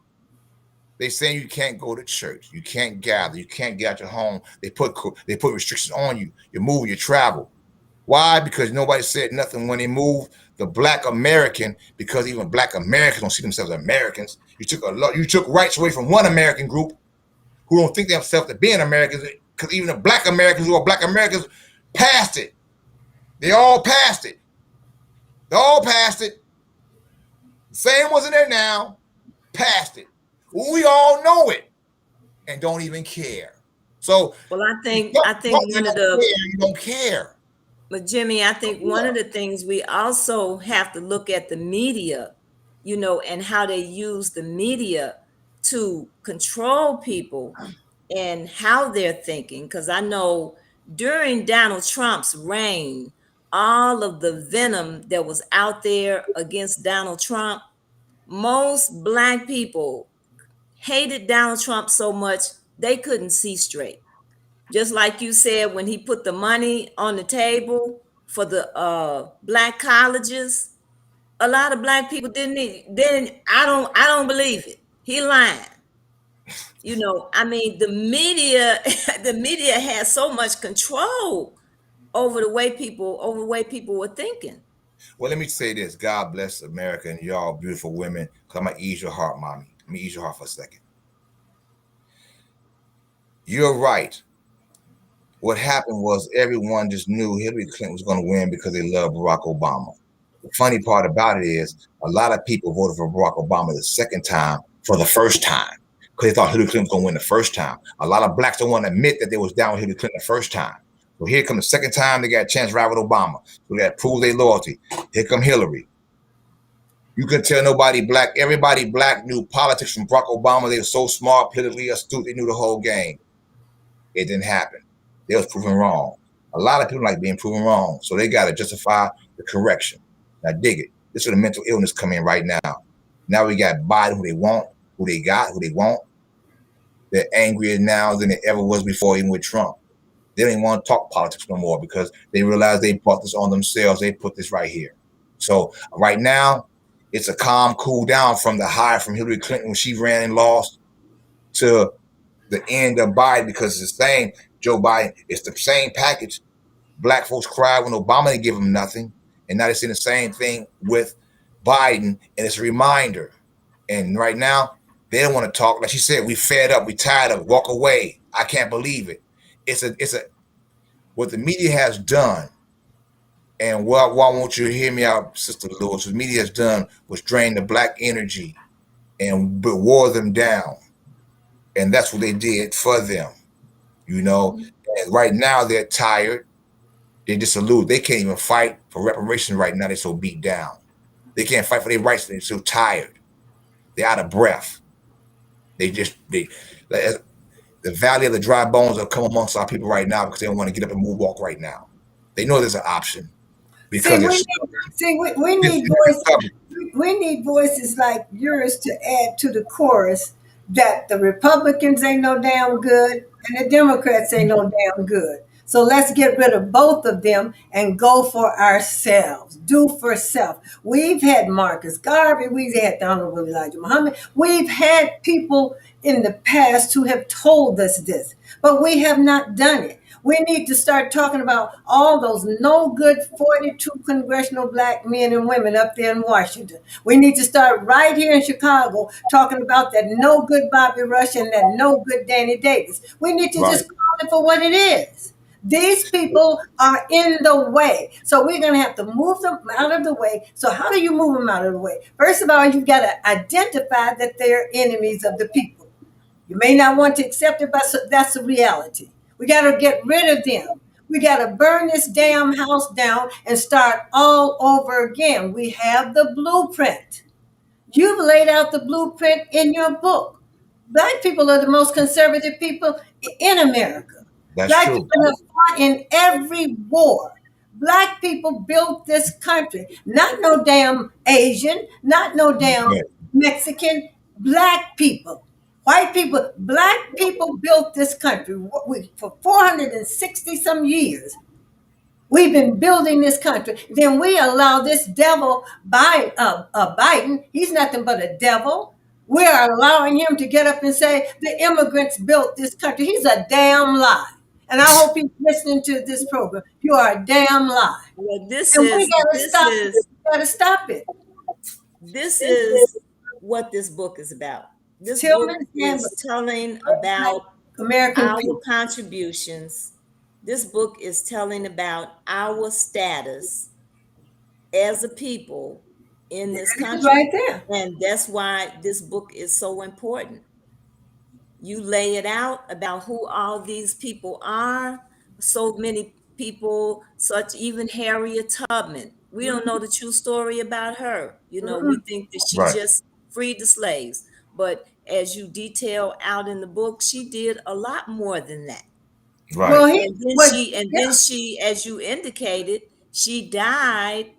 they saying you can't go to church, you can't gather, you can't get out your home. They put restrictions on you. You move, you travel. Why? Because nobody said nothing when they moved the black American, because even black Americans don't see themselves as Americans. You took rights away from one American group who don't think themselves to being Americans, because even the black Americans who are black Americans passed it. They all passed it. They all passed it. The same ones in there now, passed it. We all know it and don't even care. So Well, you don't, I think you one of don't the care. You don't care. But Jimmy, I think one of the things we also have to look at the media, and how they use the media to control people and how they're thinking. Because I know during Donald Trump's reign, all of the venom that was out there against Donald Trump, most Black people hated Donald Trump so much they couldn't see straight. Just like you said, when he put the money on the table for the Black colleges, a lot of Black people didn't. I don't believe it. He lying. I mean, the media, the media has so much control over the way people were thinking. Well, let me say this. God bless America and y'all beautiful women. Cause I'm gonna ease your heart, mommy. Let me ease your heart for a second. You're right. What happened was everyone just knew Hillary Clinton was going to win because they loved Barack Obama. The funny part about it is a lot of people voted for Barack Obama the second time for the first time because they thought Hillary Clinton was going to win the first time. A lot of blacks don't want to admit that they was down with Hillary Clinton the first time. So here comes the second time they got a chance to ride with Obama. So they got to prove their loyalty. Here come Hillary. You can tell nobody black. Everybody black knew politics from Barack Obama. They were so smart, politically astute. They knew the whole game. It didn't happen. They was proven wrong. A lot of people like being proven wrong, so they got to justify the correction. Now dig it. This is where the mental illness come in right now. Now we got Biden, who they want, who they got, who they want. They're angrier now than it ever was before, even with Trump. They don't even want to talk politics no more because they realize they brought this on themselves. They put this right here. So right now, it's a calm cool down from the high from Hillary Clinton when she ran and lost to the end of Biden, because it's the same Joe Biden. It's the same package. Black folks cried when Obama didn't give them nothing, and now they're seeing the same thing with Biden, and it's a reminder. And right now, they don't want to talk. Like she said, we fed up, we tired of it. Walk away. I can't believe it. It's a what the media has done, and what I want you to hear me out, Sister Lewis. What the media has done was drain the black energy and wore them down, and that's what they did for them. You know, and right now they're tired. They're dissolute. They can't even fight for reparations right now. They're so beat down. They can't fight for their rights. They're so tired. They're out of breath. They the valley of the dry bones have come amongst our people right now because they don't want to get up and move walk right now. They know there's an option See, because it's we need voices. We need voices like yours to add to the chorus that the Republicans ain't no damn good and the Democrats ain't no damn good. So let's get rid of both of them and go for ourselves. Do for self. We've had Marcus Garvey. We've had the Honorable Elijah Muhammad. We've had people in the past who have told us this, but we have not done it. We need to start talking about all those no good 42 congressional black men and women up there in Washington. We need to start right here in Chicago talking about that no good Bobby Rush and that no good Danny Davis. We need to right. just call it for what it is. These people are in the way. So we're going to have to move them out of the way. So how do you move them out of the way? First of all, you've got to identify that they're enemies of the people. You may not want to accept it, but that's a reality. We got to get rid of them. We got to burn this damn house down and start all over again. We have the blueprint. You've laid out the blueprint in your book. Black people are the most conservative people in America. That's Black true. people have fought in every war. Black people built this country. Not no damn Asian, not no damn Yeah, Mexican. Black people. White people, black people built this country for 460 some years. We've been building this country. Then we allow this devil Biden. He's nothing but a devil. We are allowing him to get up and say the immigrants built this country. He's a damn lie. And I hope he's listening to this program. You are a damn lie. Well, And we got to stop it. We got to stop it. this is what this book is about. This book Tillman's Handbook, is telling about American our people. contributions. This book is telling about our status as a people in this It's country. right there. And that's why this book is so important. you lay it out about who all these people are. So many people, such even Harriet Tubman. We don't know the true story about her. We Mhm. think that she Right. just freed the slaves. But as you detail out in the book, she did a lot more than that. Right. Well, he And then what? Yeah. as you indicated, she died.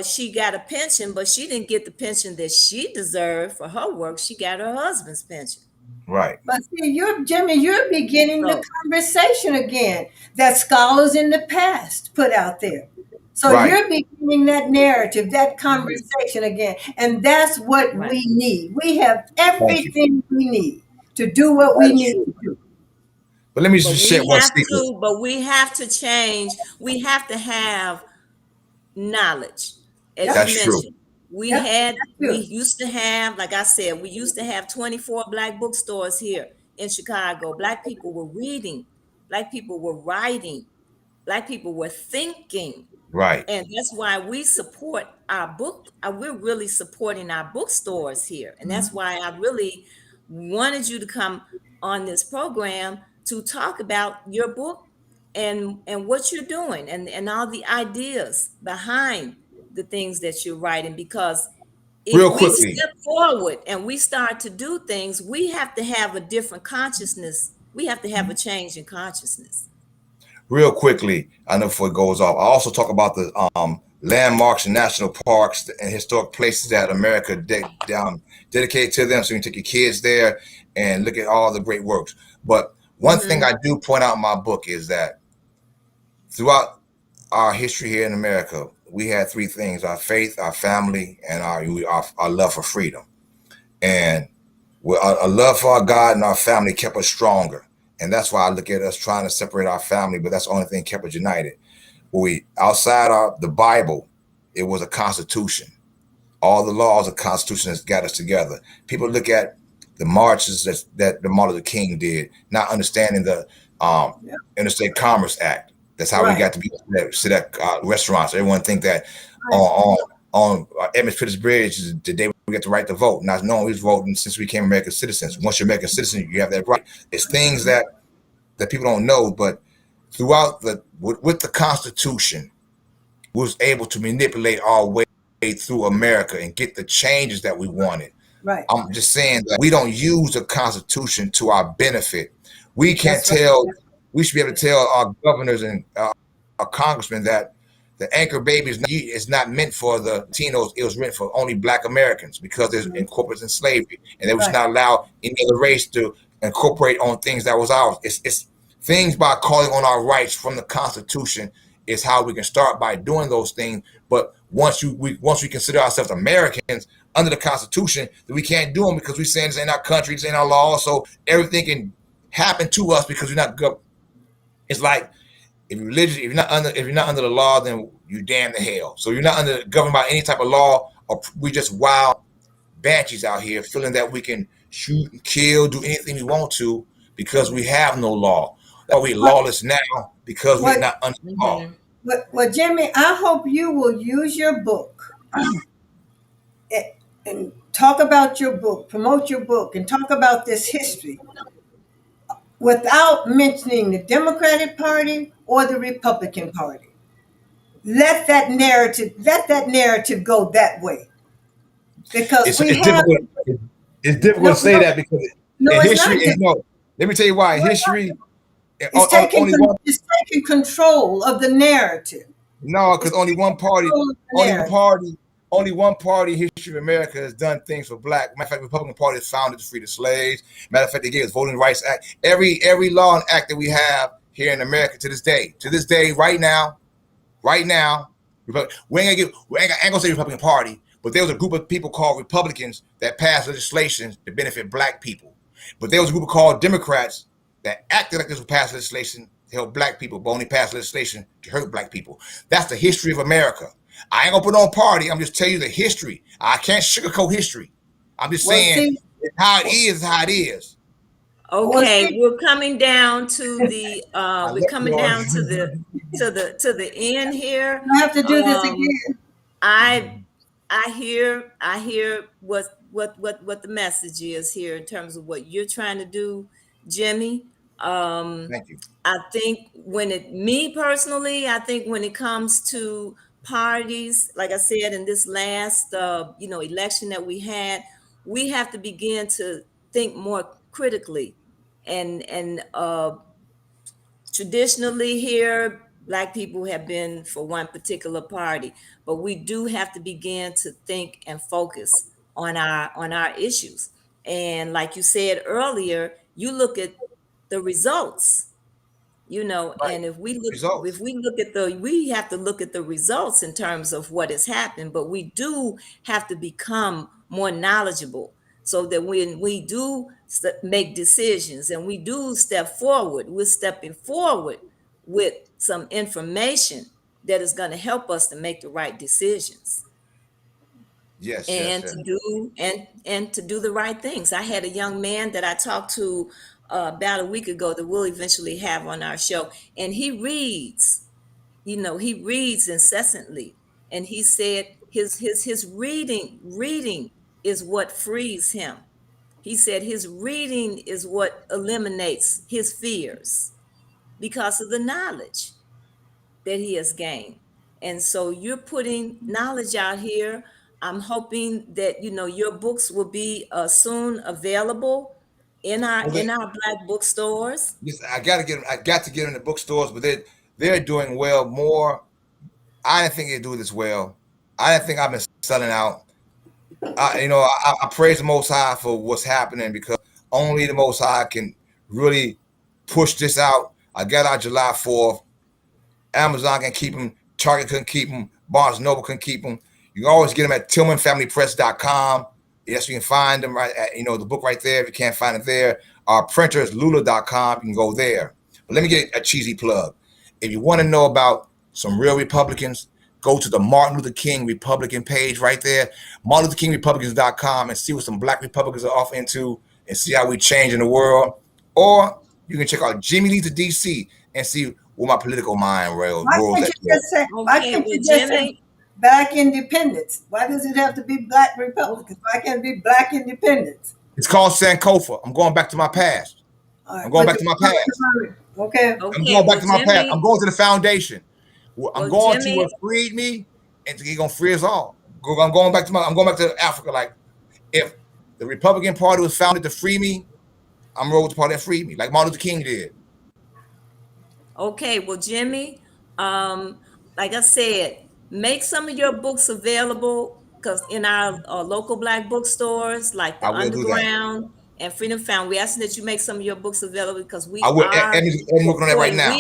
She got a pension, but she didn't get the pension that she deserved for her work. She got her husband's pension. Right. But see, Jimmy, you're beginning the So, conversation again that scholars in the past put out there. So Right. you're beginning that narrative, that mhm, conversation again. And that's what right. we need. We have Thank you. everything we need to do what we That's need true. to do. But let me But just share one secret. we have to change. We have to have knowledge, as Yep. you That's true. mentioned. We Yep. had, That's we true. used to have, like I said, we used to have 24 black bookstores here in Chicago. Black people were reading, black people were writing, black people were thinking. Right. And that's why we support our book. We're really supporting our bookstores here. And that's why I really wanted you to come on this program to talk about your book and what you're doing and all the ideas behind the things that you're writing. Because if Real we quickly, step forward and we start to do things, we have to have a different consciousness. We have to have a change in consciousness. real quickly, I know before it goes off, I also talk about the landmarks and national parks and historic places that America dedicated to them. So you can take your kids there and look at all the great works. But one thing Hmm. I do point out in my book is that throughout our history here in America, we had three things: our faith, our family, and our love for freedom. And our love for our God and our family kept us stronger. And that's why I look at us trying to separate our family, but that's the only thing kept us united. We outside the Bible, it was a constitution. All the laws of the Constitution has got us together. People look at the marches that the Martin Luther King did, not understanding the Yeah. Interstate Commerce Act. That's how we Right. got to be sit at restaurants. Everyone think that Right. on Edmund Pettus Bridge is the day we get the right to vote. Not knowing we was voting since we became American citizens. Once you're American citizen, you have that right. It's things that people don't know, but throughout with the Constitution, we was able to manipulate our way through America and get the changes that we wanted. Right. I'm just saying that we don't use the Constitution to our benefit. We can't That's right. tell. We should be able to tell our governors and our congressmen that the anchor baby is not meant for the Latinos. It was meant for only Black Americans because there's Mhm. incorporated in slavery, and they was Right. not allow any other race to incorporate on things that was ours. It's things by calling on our rights from the Constitution is how we can start by doing those things. But once we consider ourselves Americans under the Constitution, then we can't do them because we're saying this ain't our country, this ain't our law. So everything can happen to us because we're not. It's like if you're religious, if you're not under the law, then you damn to hell. So you're not governed by any type of law, or we just wild banshees out here feeling that we can shoot and kill, do anything we want to because we have no law. That we What lawless now because we're what not under the law. Hmm. what Jimmy, I hope you will use your book and, and talk about your book, promote your book, and talk about this history without mentioning the Democratic Party or the Republican Party. Let that narrative go that way because we It's have difficult. It's difficult no to say no that because no, in it's history, not different. let me tell you why. In No, it's not history, different. It's taking only one. it's taking control of the narrative. No, It's because only one taking party, control of the only one narrative. party, only one party in history of America has done things for black. Matter of fact, the Republican Party has founded to free the slaves. Matter of fact, they gave us Voting Rights Act. Every law and act that we have here in America to this day, right now, I ain't gonna say Republican Party, but there was a group of people called Republicans that passed legislation to benefit black people. But there was a group called Democrats that acted like this would pass legislation to help black people, but only passed legislation to hurt black people. That's the history of America. I ain't gonna put on party. I'm just telling you the history. I can't sugarcoat history. I'm just Well, saying see, how it well, is how it is. well, Okay, see, we're coming down to the I we're love coming you. down to the end here. I have to do this Um, again. I I hear what what the message is here in terms of what you're trying to do, Jimmy. Um, Thank you. I think me personally, I think when it comes to parties, like I said, in this last, election that we have to begin to think more critically, and traditionally here, black people have been for one particular party, but we do have to begin to think and focus on our issues. And like you said earlier, you look at the results, Right. and if Results. we look at we have to look at the results in terms of what has happened, but we do have to become more knowledgeable so that when we do make decisions and we do step forward, we're stepping forward with some information that is going to help us to make the right decisions Yes, yes, and yes. to do the right things. I had a young man that I talked to about a week ago that we'll eventually have on our show, and he reads. He reads incessantly, and he said his reading is what frees him. He said his reading is what eliminates his fears because of the knowledge that he has gained. And so you're putting knowledge out here. I'm hoping that your books will be soon available in our Well, in our black bookstores. yes, I got to get them. I got to get them in the bookstores, but they're doing well. More, I didn't think they'd do this well. I didn't think I've been selling out. I praise the Most High for what's happening because only the Most High can really push this out. I got out July 4th. Amazon can keep them. Target couldn't keep them. Barnes Noble couldn't keep them. You can always get them at TillmanFamilyPress.com. Yes, you can find them right at, the book right there. If you can't find it there, our printer is Lula.com. You can go there. But let me get a cheesy plug. If you want to know about some real Republicans, go to the Martin Luther King Republican page right there, MartinLutherKingRepublicans.com, and see what some black Republicans are off into and see how we change in the world. Or you can check out Jimmy Lee to DC and see where my political mind Why rolls can't at. you just say? Why Okay, can't well, you just say Jimmy. Black independence? Why does it have to be Black Republicans? Why can't it be Black independence? It's called Sankofa. I'm going back to my past. All I'm right, going but back to my past. okay. I'm Okay, going back well, to my past. I'm Jimmy. going to the foundation. I'm Well, going to Jimmy. what freed me, and he's gonna free us all. I'm going back to Africa. Like if the Republican Party was founded to free me, I'm rolling with the party that freed me, like Martin Luther King did. Okay, well, Jimmy, like I said, make some of your books available because in our local black bookstores, like I the will do that. Underground and Freedom Found, we asking that you make some of your books available because I we will. are I'm working on that right supporting. now.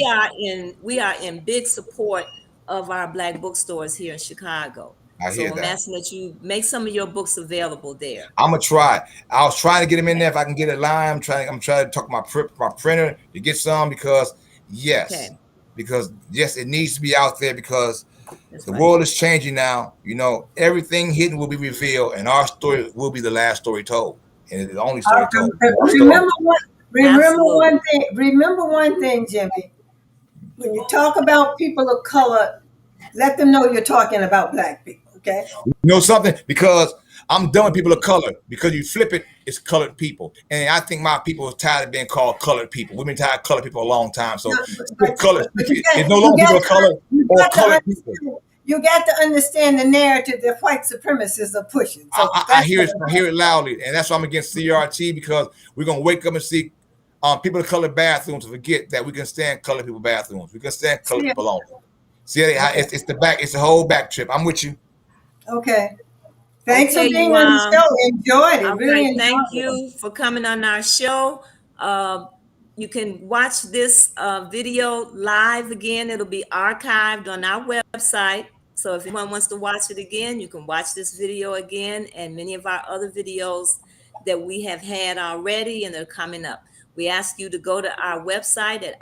We are in big support of our black bookstores here in Chicago. I So hear I'm that. asking that you make some of your books available there. I'm gonna try. I was trying to get them in there if I can get it live. I'm trying to talk my printer to get some Okay, because it needs to be out there because that's the right. world is changing now. Everything hidden will be revealed, and our story will be the last story told, and it's the only story told. Our story. Remember one. Absolutely. Remember one thing, Jimmy. When you talk about people of color, let them know you're talking about Black people. Okay. You know something? Because I'm done with people of color. Because you flip it, it's colored people. And I think my people are tired of being called colored people. We've been tired of colored people a long time. So No, skip color. but It's no longer people of color or colored people. you got to understand the narrative that white supremacists are pushing. So I that's hear it. I hear it loudly, and that's why I'm against CRT because we're gonna wake up and see people of color bathrooms and forget that we can stand colored people bathrooms. We can stand colored yeah. people alone. See, it's the back. It's the whole back trip. I'm with you. Okay. Thanks for Okay, being you on the show. Enjoyed it. all Really right. Thank enjoyed it. you for coming on our show. You can watch this video live again. It'll be archived on our website. So if anyone wants to watch it again, you can watch this video again and many of our other videos that we have had already and they're coming up. We ask you to go to our website at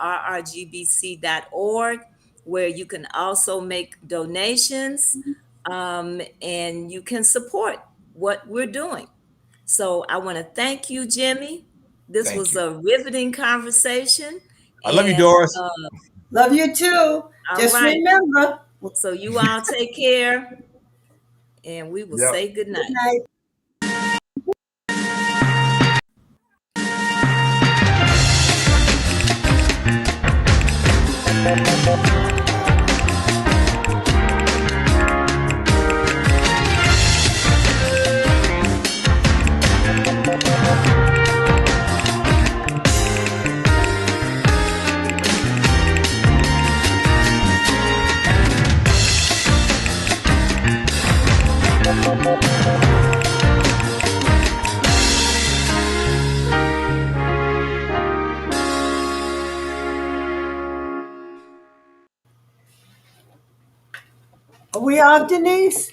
rrgbc.org, where you can also make donations and you can support what we're doing. So I want to thank you, Jimmy. This Thank was you. a riveting conversation. I love you, And Doris. Love you too. all Just right. remember, So you all take care and we will Yep. say good good night. night. Are we off, Denise?